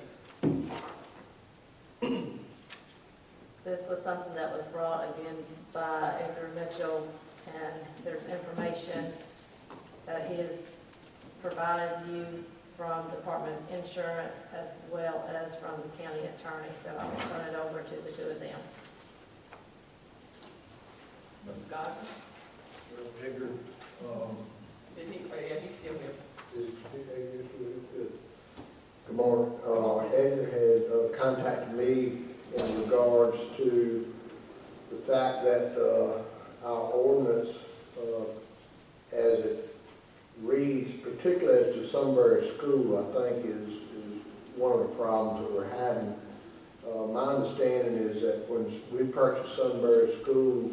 This was something that was brought again by Edgar Mitchell, and there's information that he has provided you from Department of Insurance as well as from the county attorney, so I will turn it over to the two of them. Mr. Gardner, Edgar, did he, oh yeah, he's still here. good morning. Edgar had contacted me in regards to the fact that our ordinance, as it reads, particularly as to Sunbury School, I think is one of the problems that we're having. My understanding is that when we purchased Sunbury School,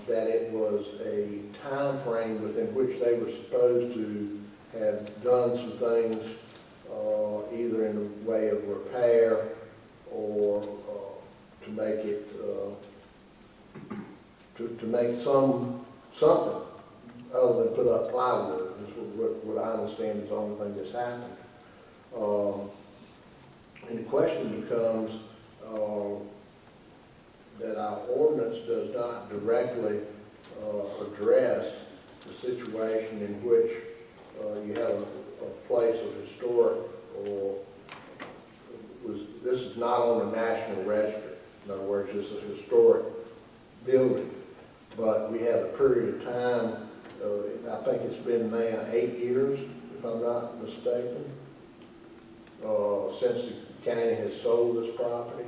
that it was a time frame within which they were supposed to have done some things, either in the way of repair or to make it, to make something other than put up plywood, is what I understand is the only thing that's happened. And the question becomes, that our ordinance does not directly address the situation in which you have a place of historic or this is not on the National Register. In other words, this is a historic building, but we have a period of time, I think it's been now 8 years, if I'm not mistaken, since the county has sold this property.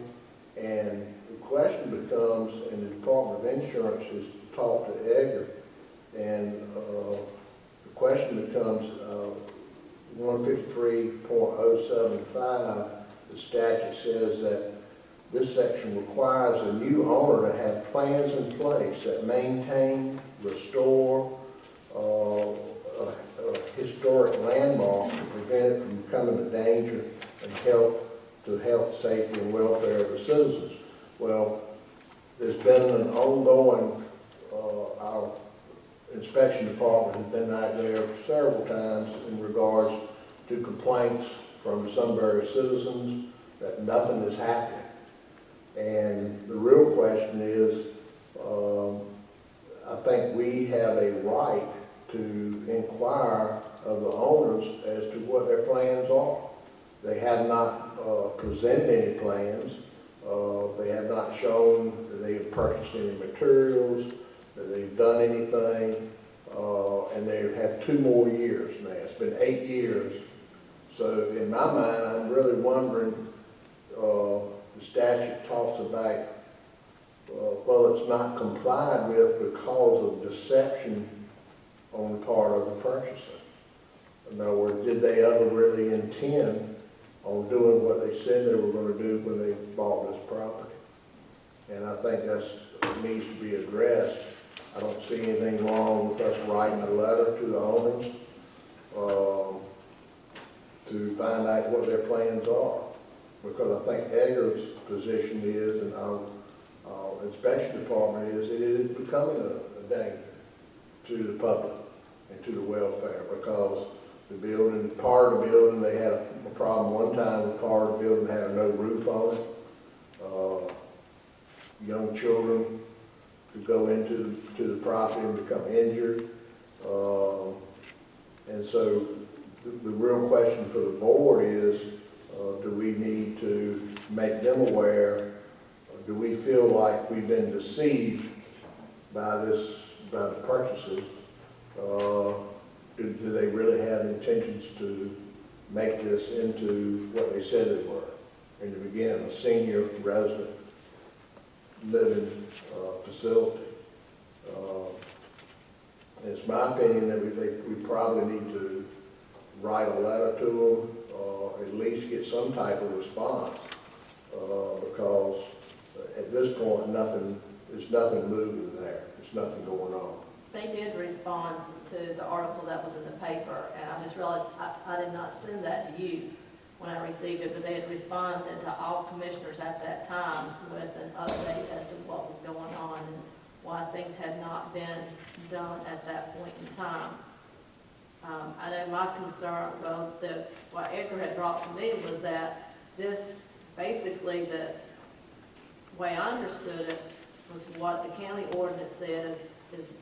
And the question becomes, and the Department of Insurance has talked to Edgar, and the question becomes, 153.075, the statute says that this section requires a new owner to have plans in place that maintain, restore a historic landmark to prevent it from becoming a danger and help to health, safety, and welfare of the citizens. Well, there's been an ongoing, our inspection department has been out there several times in regards to complaints from Sunbury citizens that nothing is happening. And the real question is, I think we have a right to inquire of the owners as to what their plans are. They have not presented any plans. They have not shown that they have purchased any materials, that they've done anything, and they have 2 more years now. It's been 8 years. So in my mind, I'm really wondering, the statute talks about, well, it's not complied with because of deception on the part of the purchaser. In other words, did they ever really intend on doing what they said they were going to do when they bought this property? And I think that needs to be addressed. I don't see anything wrong with us writing a letter to the owners to find out what their plans are. Because I think Edgar's position is, and our inspection department is, it is becoming a danger to the public and to the welfare, because the building, part of the building, they had a problem one time with part of the building had no roof on it. Young children could go into the property and become injured. And so the real question for the board is, do we need to make them aware? Do we feel like we've been deceived by the purchasers? Do they really have intentions to make this into what they said they were in the beginning, a senior resident living facility? It's my opinion that we probably need to write a letter to them, at least get some type of response, because at this point, there's nothing moving there. There's nothing going on. They did respond to the article that was in the paper, and I just realized I did not send that to you when I received it, but they had responded to all commissioners at that time with an update as to what was going on and why things had not been done at that point in time. I know my concern, what Edgar had brought to me was that this, basically, the way I understood it was what the county ordinance says is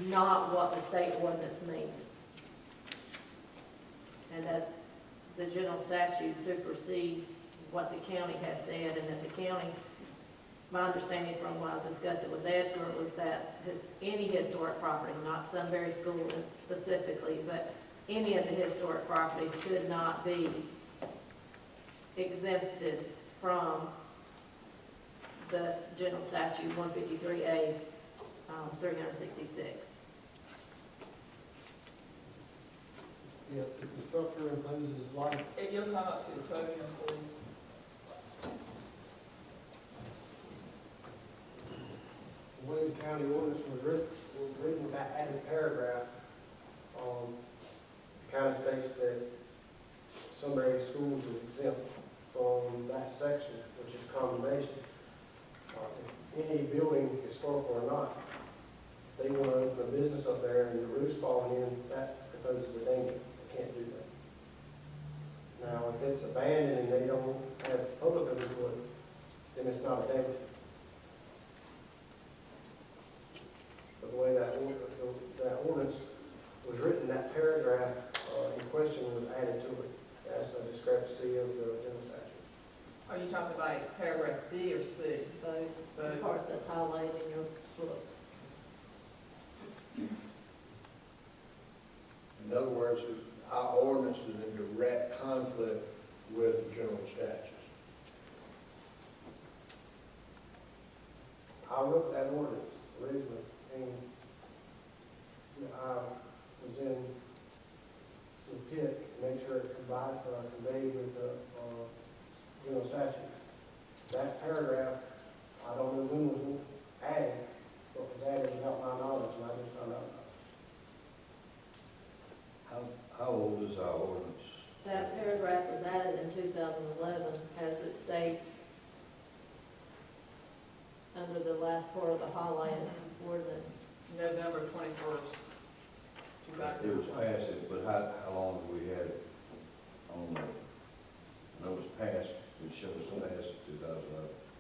not what the state ordinance means. And that the general statute supersedes what the county has said, and that the county, my understanding from when I discussed it with Edgar, was that any historic property, not Sunbury School specifically, but any of the historic properties could not be exempted from the general statute 153A 366. If the structure imposes life, If you'll come up to the podium, please. the way the county ordinance was written with that added paragraph, it kind of states that Sunbury Schools is exempt from that section, which is condemnation. If any building, historical or not, if they want to open a business up there and the roof's falling in, that proposes a danger. They can't do that. Now, if it's abandoned and they don't have public input, then it's not a danger. But the way that ordinance was written, that paragraph in question was added to it. That's a discrepancy of the general statute. Are you talking about paragraph B or C? Both, the part that's highlighted in your book. In other words, our ordinance is in direct conflict with the general statutes. I wrote that ordinance originally, and I was in the pit to make sure it conveyed with the general statute. That paragraph, I don't know when was added, but was added without my knowledge, and I just found out. How old is our ordinance? That paragraph was added in 2011, as it states under the last part of the highlighted ordinance. November 21st, It was passed, but how long have we had it on the, I know it was passed, it shows passed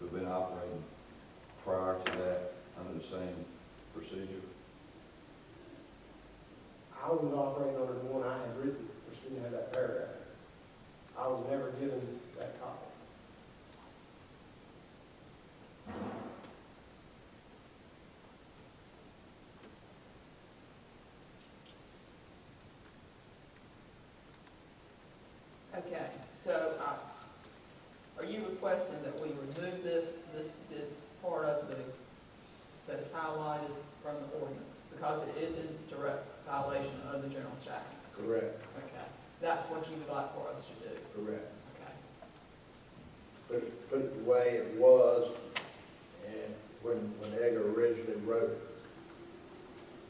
we've been operating prior to that under the same procedure. I was operating under the one I had written, which didn't have that paragraph. I was never given that copy. Okay, so, are you requesting that we remove this part of that is highlighted from the ordinance? Because it is in direct violation of the general statute? Correct, Okay, that's what you would like for us to do? correct. Okay. Put it the way it was, and when Edgar originally wrote it.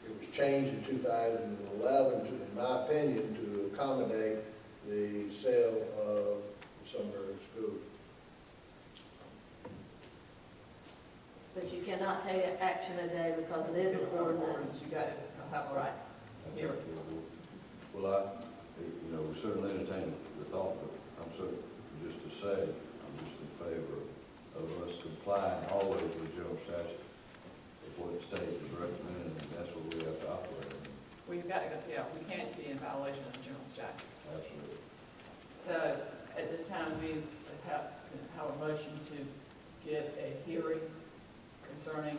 It was changed in 2011, in my opinion, to accommodate the sale of Sunbury School. But you cannot take action today because it is an ordinance. You got it, have a right. Here. Well, we certainly entertain the thought, but I'm certain, just to say, I'm just in favor of us complying always with general statute of what the state is recommending, and that's what we have to operate in. We've got to, we can't be in violation of the general statute. Absolutely. So, at this time, we have a motion to get a hearing concerning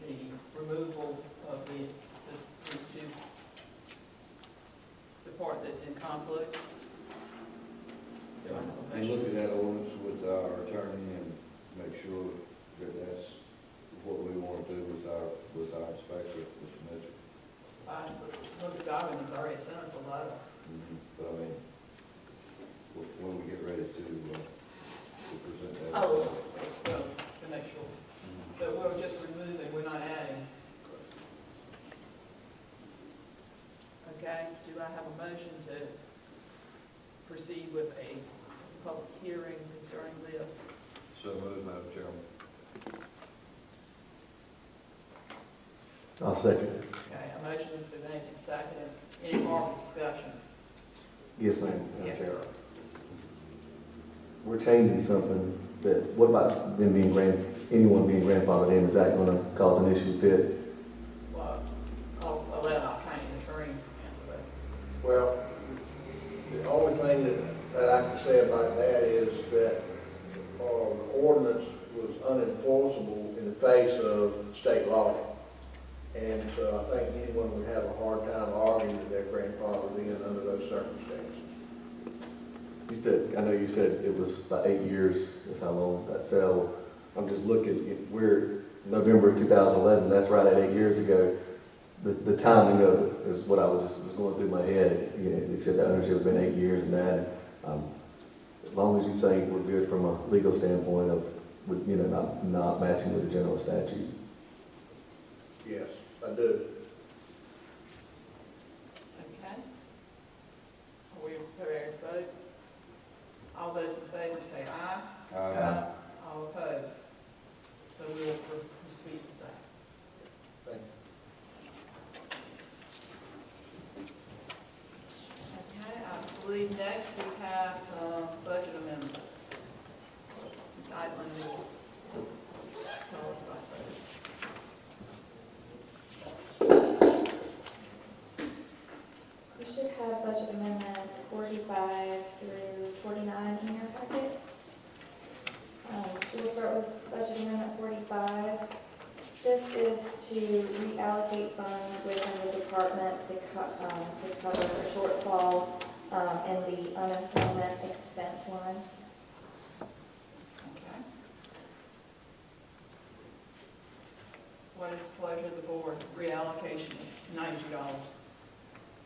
the removal of these two, the part that's in conflict. Do I have a And motion? look at that ordinance with our attorney and make sure that that's what we want to do with our inspector, Mr. Mitchell. Mr. Godwin has already sent us a letter. But I mean, when we get ready to present that. Oh, well, to make sure. But we're just removing, we're not adding. Okay, do I have a motion to proceed with a public hearing concerning this? So moved, Madam Chairman. I'll second it. Okay, a motion has been made and seconded. Any more discussion? Yes, ma'am. Yes, sir. We're changing something that, what about them being anyone being grandfathered in? Is that going to cause an issue, Pitt? Well, I'll let our county attorney answer that. Well, the only thing that I can say about that is that the ordinance was unenforceable in the face of state law. And so I think anyone would have a hard time arguing that their grandfather in under those circumstances. You said, I know you said it was about 8 years, is how long that sale. I'm just looking, we're November 2011, that's right at 8 years ago. The timing of it is what I was going through my head. You said the ownership has been 8 years and that, as long as you say we're good from a legal standpoint of, not matching with the general statute. Yes, I do. Okay. Are we prepared to vote? All those in favor say aye. All opposed? So we will proceed with that. Thank you. Okay, I believe next we have some budget amendments. Ms. Eidman will tell us about those. You should have budget amendments 45 through 49 in your packets. We'll start with budget amendment 45. This is to reallocate funds within the department to cover a shortfall in the unemployment expense line. Okay. What is the pleasure of the board? Reallocation of $90.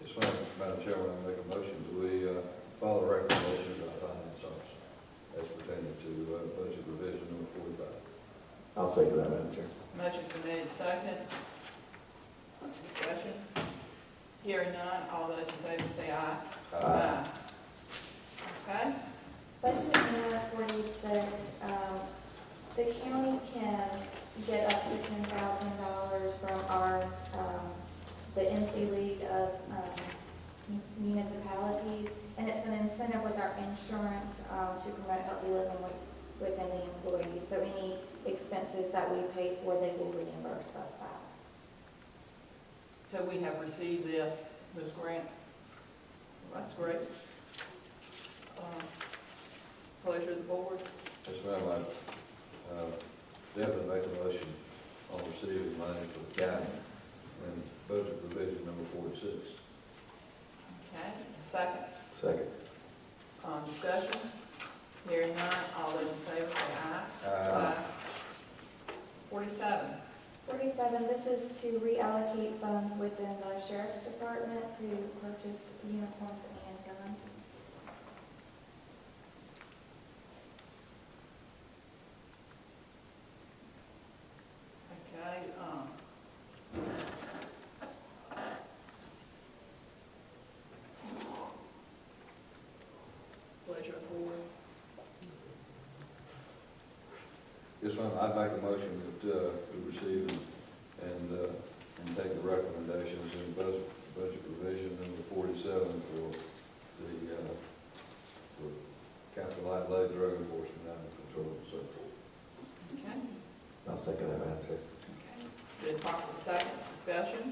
Yes, ma'am. Madam Chairman, I make a motion that we follow the recommendations of the finance officer as pertaining to budget revision number 45. I'll second that, Madam Chair. Motion's been made, second. Discussion. Hearing none, all those in favor say aye. Aye. Okay, Budget amendment 46, the county can get up to $10,000 from our, the NC League of Municipalities, and it's an incentive with our insurance to promote healthy living within the employees. So any expenses that we pay for, they will reimburse us that. So we have received this grant. That's great. Pleasure of the board. Yes, ma'am, I definitely make a motion on receiving money for the county and budget revision number 46. Okay, second. Second. Discussion? Hearing none, all those in favor say aye. Aye. 47. 47, this is to reallocate funds within the sheriff's department to purchase uniforms and guns. Okay, pleasure of the board. Yes, ma'am, I'd make a motion that we receive and take the recommendations in budget revision number 47 for the for capital outlay, drug enforcement, animal control, and so forth. Okay. I'll second that, Madam Chair. Okay, it's been properly second. Discussion?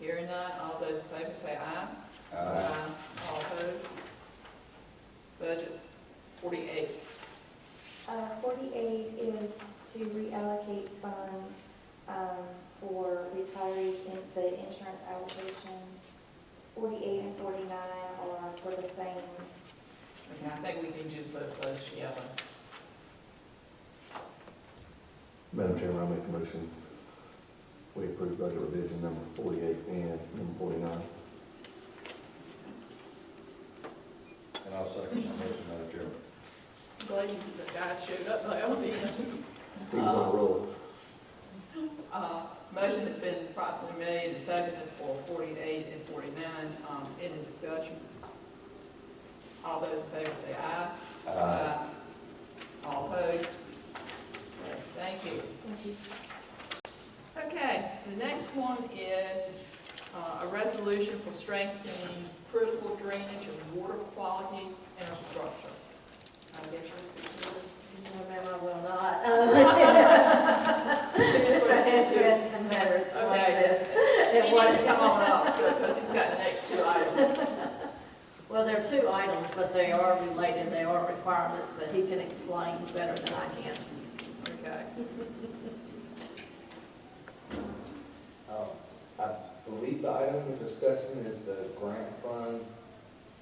Hearing none, all those in favor say aye. All opposed? Budget 48. 48 is to reallocate funds for retirees in the insurance allocation. 48 and 49 are for the same. Okay, I think we need you to put those together. Madam Chairman, I make a motion, we approve budget revision number 48 and number 49. And I'll second that motion, Madam Chairman. Glad you guys showed up by the end. He's on a roll. Motion has been properly made and seconded for 48 and 49. Any discussion? All those in favor say aye. All opposed? Okay, thank you. Thank you. Okay, the next one is a resolution for strengthening critical drainage and water quality infrastructure. I guess you're No, ma'am, I will not. Mr. Henry can better explain this. It It was was, come on up, so, because he's got the next two items. well, there are two items, but they are related, they are requirements, but he can explain better than I can. Okay. I believe the item we're discussing is the grant fund.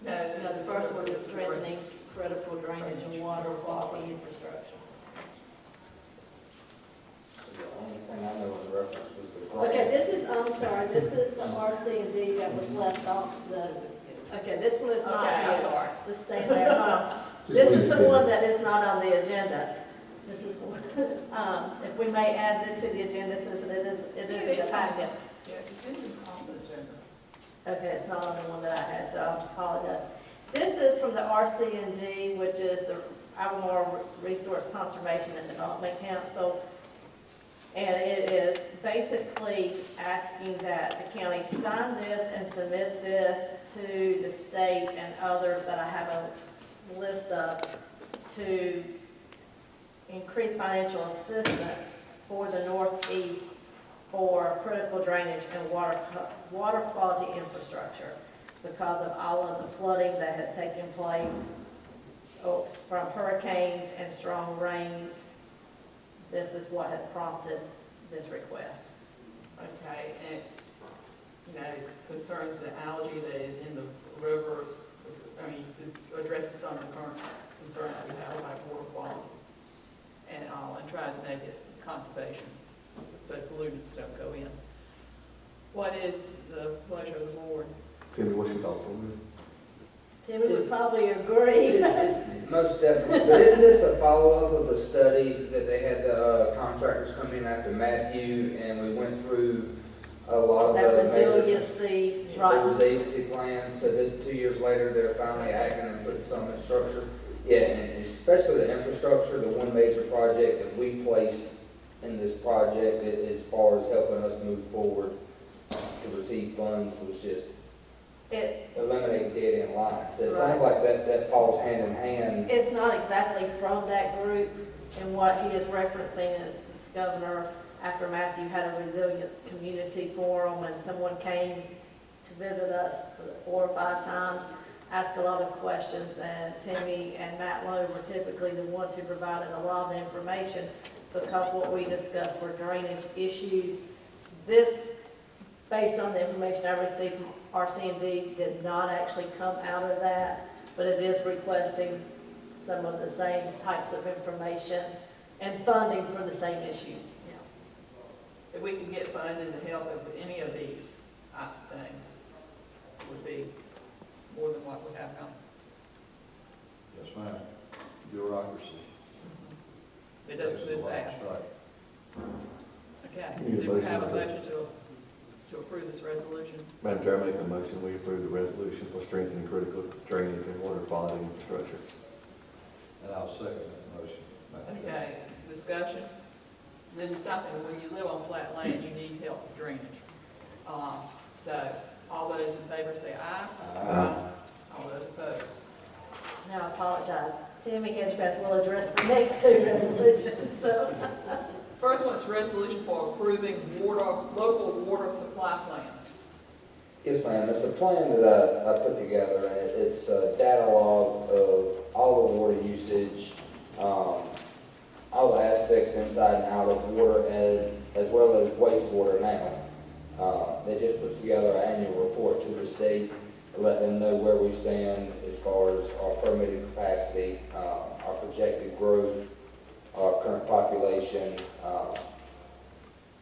No, No, the first one is strengthening critical drainage and water quality infrastructure. The only thing I know in reference was the grant. Okay, this is, I'm sorry, this is the RC and D that was left off the, okay, this one is not Okay, I'm his. sorry. Just stay there. This is the one that is not on the agenda. This is the one, if we may add this to the agenda, since it is in the packet. Yeah, because it is on the agenda. Okay, it's not on the one that I had, so I apologize. This is from the RC&D, which is the Albemarle Resource Conservation and Development Council. And it is basically asking that the county sign this and submit this to the state and others that I have a list of to increase financial assistance for the Northeast for critical drainage and water quality infrastructure because of all of the flooding that has taken place from hurricanes and strong rains. This is what has prompted this request. Okay, and, you know, it concerns the algae that is in the rivers. I mean, it addresses some of the current concerns we have about water quality and try to make it conservation so pollutants don't go in. What is the pleasure of the board? Timmy, what's your thoughts on this? Timmy would probably agree. Most definitely, but isn't this a follow-up of the study that they had the contractors come in after Matthew, and we went through a lot of That the major resiliency, right? resiliency plan, so this 2 years later, they're finally acting and putting some in structure. Yeah, and especially the infrastructure, the one major project that we placed in this project as far as helping us move forward to receive funds was just It, eliminate dead end lines. So it Right. sounds like that falls hand in hand. it's not exactly from that group, and what he is referencing is the governor, after Matthew had a resilient community forum, and someone came to visit us 4 or 5 times, asked a lot of questions, and Timmy and Matt Lowe were typically the ones who provided a lot of the information, because what we discussed were drainage issues. This, based on the information I received from RC&D, did not actually come out of that, but it is requesting some of the same types of information and funding for the same issues. If we can get funding to help with any of these things, would be more than what we have now. Yes, ma'am. Bureaucracy. It doesn't move That's fast. right. Okay, Need a do we have a motion. motion to approve this resolution? Madam Chair, I make a motion, we approve the resolution for strengthening critical drainage and water quality infrastructure. And I'll second that motion. Madam Chair. Okay, discussion. This is something, when you live on flat land, you need help with drainage. So, all those in favor say aye. All those opposed. Now, I apologize. Tammy Hedgebeth will address the next 2 resolutions, so. First one's resolution for approving local water supply plan. Yes, ma'am. It's a plan that I put together, and it's a data log of all the water usage, all the aspects inside and out of water, as well as wastewater now. It just puts together an annual report to the state to let them know where we stand as far as our permitted capacity, our projected growth, our current population,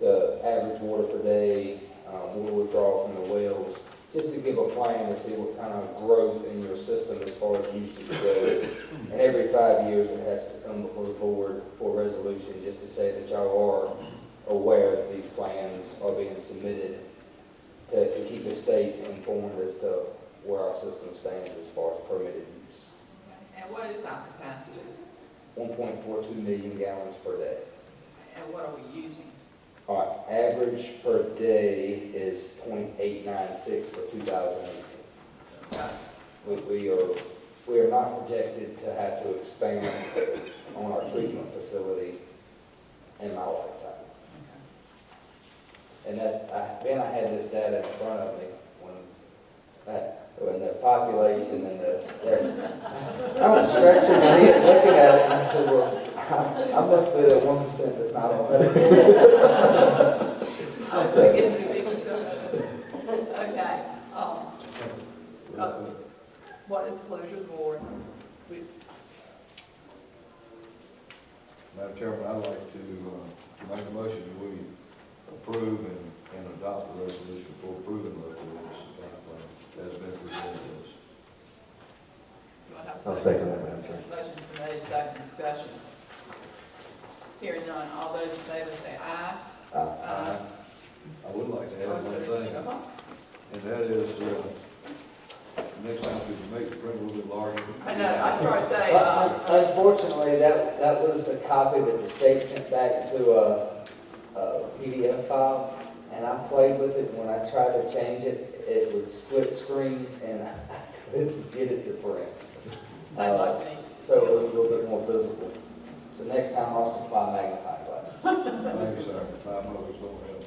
the average water per day, water withdrawal from the wells, just to give a plan to see what kind of growth in your system as far as usage goes. And every 5 years, it has to come before the board for resolution, just to say that y'all are aware that these plans are being submitted to keep the state informed as to where our system stands as far as permitted use. And what is our capacity? 1.42 million gallons per day. And what are we using? All right, average per day is 0.896 for 2018. We are not projected to have to expand on our treatment facility in my lifetime. And then I had this data in front of me when the population and I was scratching my head looking at it, and I said, well, I must be the 1% that's not on Medicare. I was thinking we being so. Okay, what is the pleasure of the board? Madam Chairman, I'd like to make a motion that we approve and adopt the resolution for approving local water supply plan as been presented to us. Do I have a I'll second that, Madam Chair. Motion's been made, second discussion. Hearing none, all those in favor say aye. Aye. I would like to add one thing, and that is, next time we make the print a little bit larger. I know, I started to say, Unfortunately, that was the copy that the state sent back into a PDF file, and I played with it. When I tried to change it, it would split screen, and I couldn't get it to print. sounds like me. So it was a little bit more visible. So next time I'll supply magnifying glasses. Thank you, sir. My motion will help.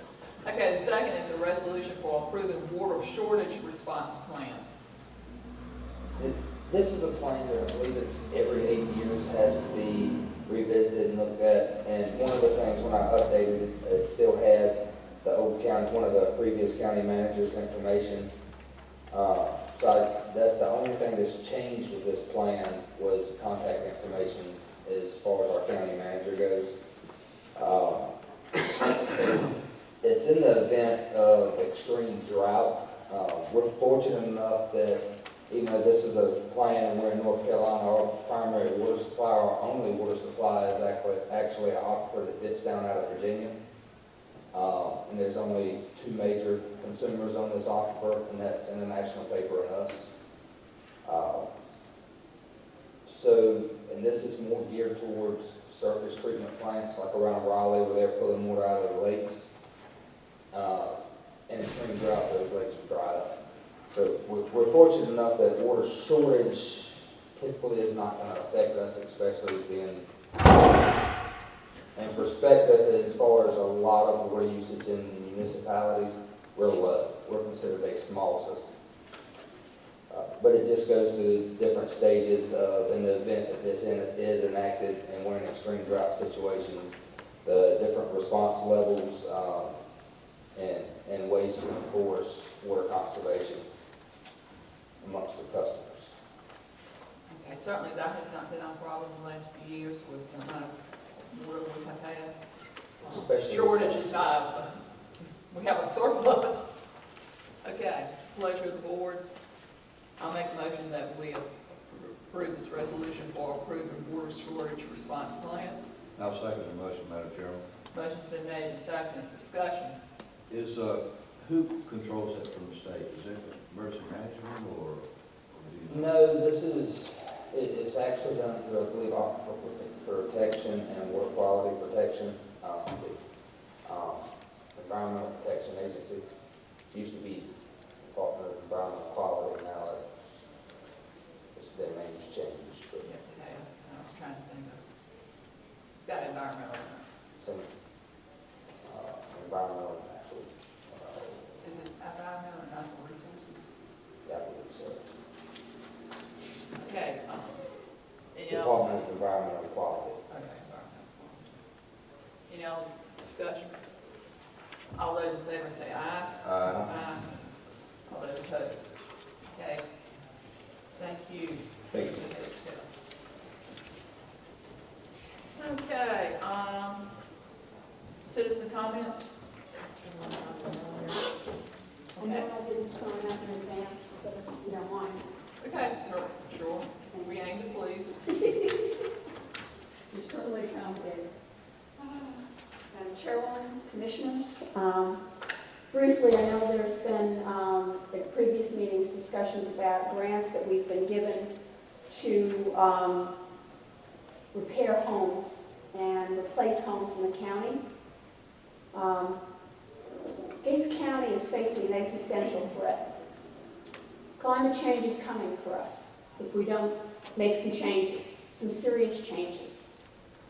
Okay, the second is a resolution for approving water shortage response plans. This is a plan that I believe it's every 8 years has to be revisited and looked at. And one of the things when I updated it, it still had the old county, one of the previous county managers' information. That's the only thing that's changed with this plan was contact information as far as our county manager goes. It's in the event of extreme drought. We're fortunate enough that even though this is a plan and we're in North Carolina, our primary water supply, our only water supply is actually an aquifer that dips down out of Virginia. And there's only 2 major consumers on this aquifer, and that's International Paper and us. And this is more geared towards surface treatment plants, like around Raleigh, where they're pulling water out of the lakes. In extreme drought, those lakes are dried up. But we're fortunate enough that water shortage typically is not gonna affect us, especially being in perspective as far as a lot of water usage in municipalities, we're low. We're considered a small system. But it just goes through different stages of, in the event that this is enacted and we're in an extreme drought situation, the different response levels, and ways to enforce water conservation amongst the customers. Okay, certainly that has not been our problem in the last few years with the amount of water we have had. Especially- Shortages, we have a surplus. Okay, pleasure of the board. I'll make a motion that we approve this resolution for approving water shortage response plans. I'll second the motion, Madam Chairman. Motion's been made and seconded. Discussion. Is, who controls that from the state? Is it emergency management or do you know? No, this is, it's actually done through, I believe, Aquifer Protection and Water Quality Protection, Environmental Protection Agency. Used to be Department of Environmental Quality, now it's their name's changed, but Yeah, it has. I was trying to think of. It's got environmental. in some environmental, actually, it. Is it environmental or natural resources? yeah, I believe so. Okay, any other? Department of Environmental Quality. Okay, environmental. Any other discussion? All those in favor say aye. Aye. All those opposed? Okay. Thank you. Thank you. Okay, citizen comments? I know I didn't sign up in advance, but if you don't mind. Okay, sure. We aim to please. You're certainly accommodated. Madam Chairwoman, Commissioners, briefly, I know there's been, at previous meetings, discussions about grants that we've been given to repair homes and replace homes in the county. Gates County is facing an existential threat. Climate change is coming for us if we don't make some changes, some serious changes.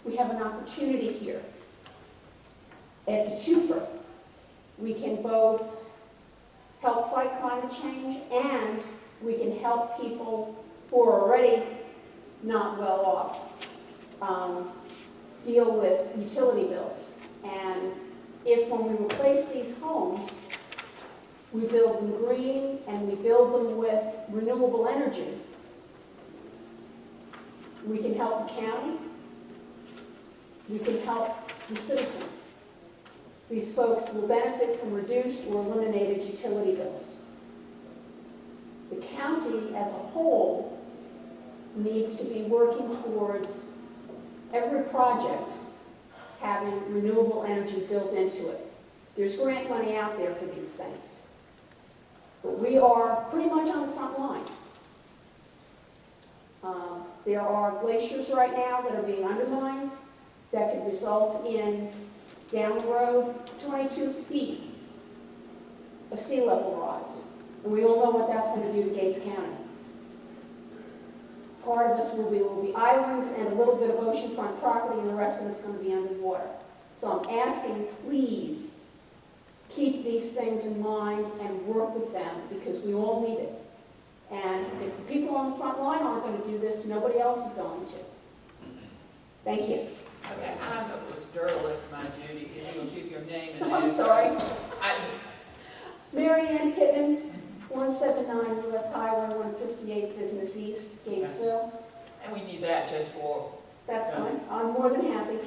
We have an opportunity here. It's a twofer. We can both help fight climate change and we can help people who are already not well off deal with utility bills. And if when we replace these homes, we build them green and we build them with renewable energy, we can help the county, we can help the citizens. These folks will benefit from reduced or eliminated utility bills. The county as a whole needs to be working towards every project having renewable energy built into it. There's grant money out there for these things. But we are pretty much on the front line. There are glaciers right now that are being undermined that could result in, down the road, 22 feet of sea level rise. And we all know what that's going to do to Gates County. Part of us will be islands and a little bit of oceanfront property, and the rest of it's going to be underwater. So I'm asking, please, keep these things in mind and work with them, because we all need it. And if the people on the front line aren't going to do this, nobody else is going to. Thank you. Okay, I was derelict in my duty. Can you give your name and I'm address? sorry. I- Mary Ann Pittman, 179 US Highway 158, Business East, Gatesville. And we need that just for, That's fine. I'm more than happy.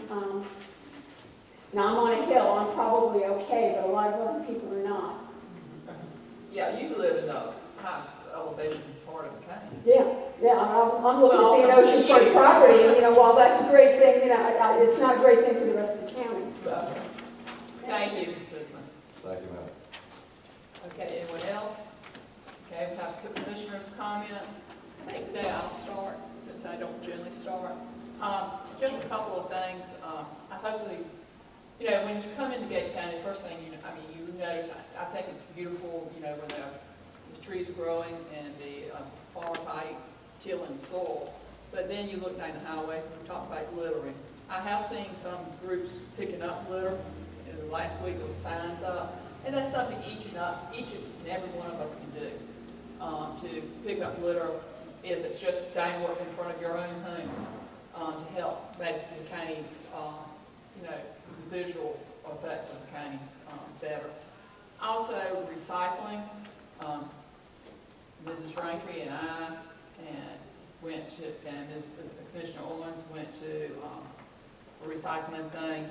Now, I'm on a hill. I'm probably okay, but a lot of other people are not. yeah, you live in the highest elevation part of the county. Yeah, I'm looking Well, at being oceanfront property, and, while that's a great thing, it's not a great thing for the rest of the county, so. So, thank you, Ms. Goodman. Thank you, ma'am. Okay, anyone else? Okay, we have commissioners' comments. I think today I'll start, since I don't generally start. Just a couple of things. I hopefully, when you come into Gates County, the first thing you notice, I think it's beautiful, when the trees are growing and the farmers are tilling the soil. But then you look down the highways, and we talked about littering. I have seen some groups picking up litter. Last week there was signs up, and that's something each and every one of us can do, to pick up litter if it's just down in front of your own home, to help make the county, the visual effects of the county better. Also, recycling. Mrs. Raintree and I and Commissioner Owens went to a recycling thing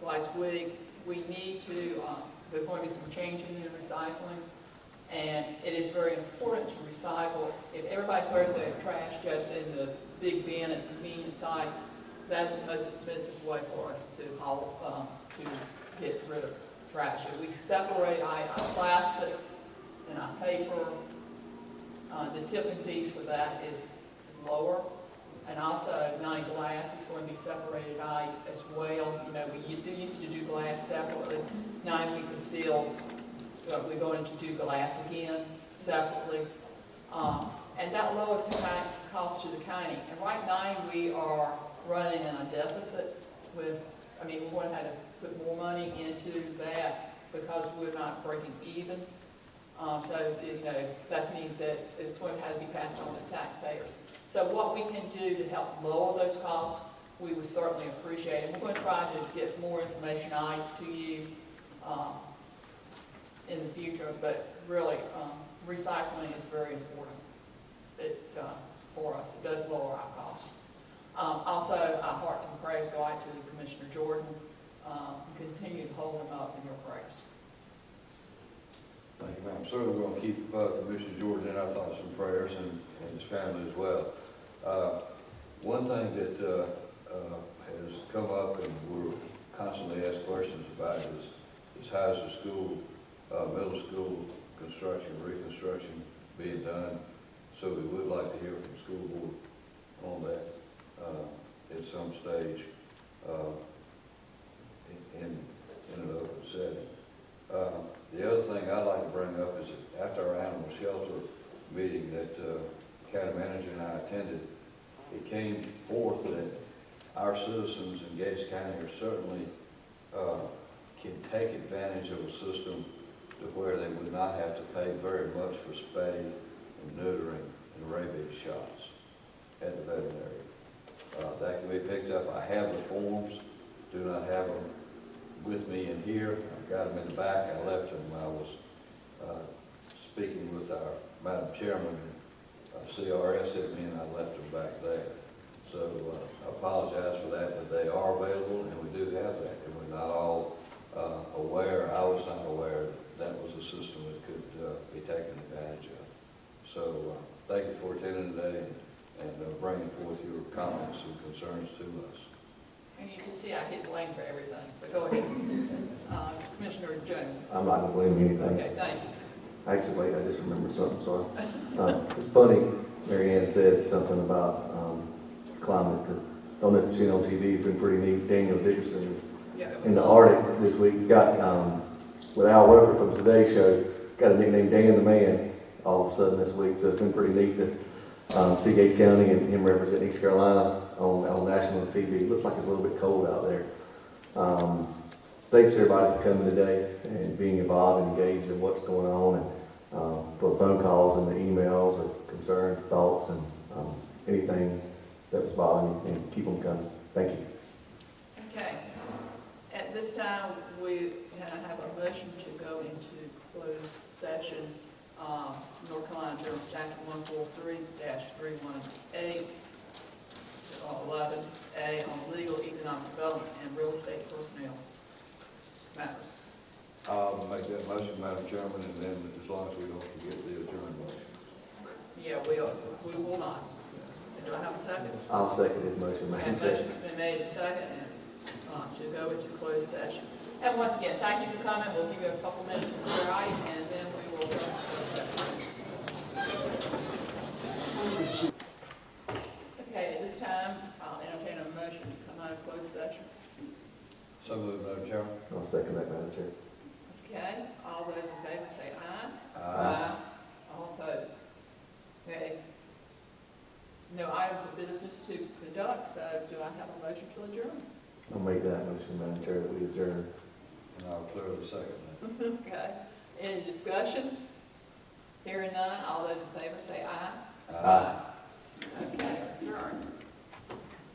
last week. We need to, there's going to be some changing in the recycling, and it is very important to recycle. If everybody throws their trash just in the big bin at the convenience site, that's the most expensive way for us to to get rid of trash. If we separate our plastics and our paper, the tipping piece for that is lower. And also, glass is going to be separated out as well. We used to do glass separately. Now we can still, we're going to do glass again separately. And that lowers the cost to the county. And right now, we are running in a deficit we're going to have to put more money into that because we're not breaking even. That means that it's going to have to be passed on to taxpayers. So what we can do to help lower those costs, we would certainly appreciate it. We're going to try to get more information out to you in the future, but really, recycling is very important for us. It does lower our costs. Also, our hearts and prayers go out to Commissioner Jordan. Continue to hold him up in your prayers. Thank you, ma'am. Certainly we're going to keep Commissioner Jordan in our thoughts and prayers and his family as well. One thing that has come up and we're constantly asked questions about is how's the school, middle school construction, reconstruction being done. So we would like to hear from the school board on that at some stage in an open setting. The other thing I'd like to bring up is that after our animal shelter meeting that county manager and I attended, it came forth that our citizens in Gates County are certainly can take advantage of a system to where they would not have to pay very much for spay and neutering and rabies shots at the veterinary. That can be picked up. I have the forms, do not have them with me in here. I've got them in the back. I left them when I was speaking with our Madam Chairman. CRS hit me and I left them back there. So I apologize for that, but they are available and we do have that. And we're not all aware, I was not aware that was a system that could be taken advantage of. So thank you for attending today and bringing forth your comments and concerns to us. And you can see I hit blame for everything, but go ahead. Commissioner Jones. I'm not going to blame anything. Okay, thank you. Actually, wait, I just remembered something, sorry. It's funny, Mary Ann said something about climate, because don't know if you've seen on TV, it's been pretty neat. Daniel Dickerson is in the Arctic this week. Got, with Al Roker from Today Show, got a nickname Dan the Man all of a sudden this week, so it's been pretty neat to see Gates County and him represent East Carolina on national TV. Looks like it's a little bit cold out there. Thanks everybody for coming today and being involved and engaged in what's going on, and for phone calls and the emails and concerns, thoughts, and anything that was bothering you, and keep them coming. Thank you. Okay. At this time, we have a motion to go into closed session. North Carolina General Statute 143-318, 11A on legal, economic development, and real estate personnel matters. I'll make that motion, Madam Chairman, and then as long as we don't forget the adjourned motion. Yeah, we will not. Do I have a second? I'll second his motion, Madam And Chair. motion's been made and seconded to go into closed session. And once again, thank you for coming. We'll give you a couple minutes to clear out, and then we will go into closed session. Okay, at this time, I'll entertain a motion to come out of closed session. So moved, Madam Chairman. I'll second that, Madam Chair. Okay, all those in favor say aye. Aye. All opposed? Okay. No items of business to conduct, so do I have a motion to adjourn? I'll make that motion, Madam Chair, that we adjourn. And I'll clearly second that. Okay. Any discussion? Hearing none, all those in favor say aye. Aye. Okay, adjourned.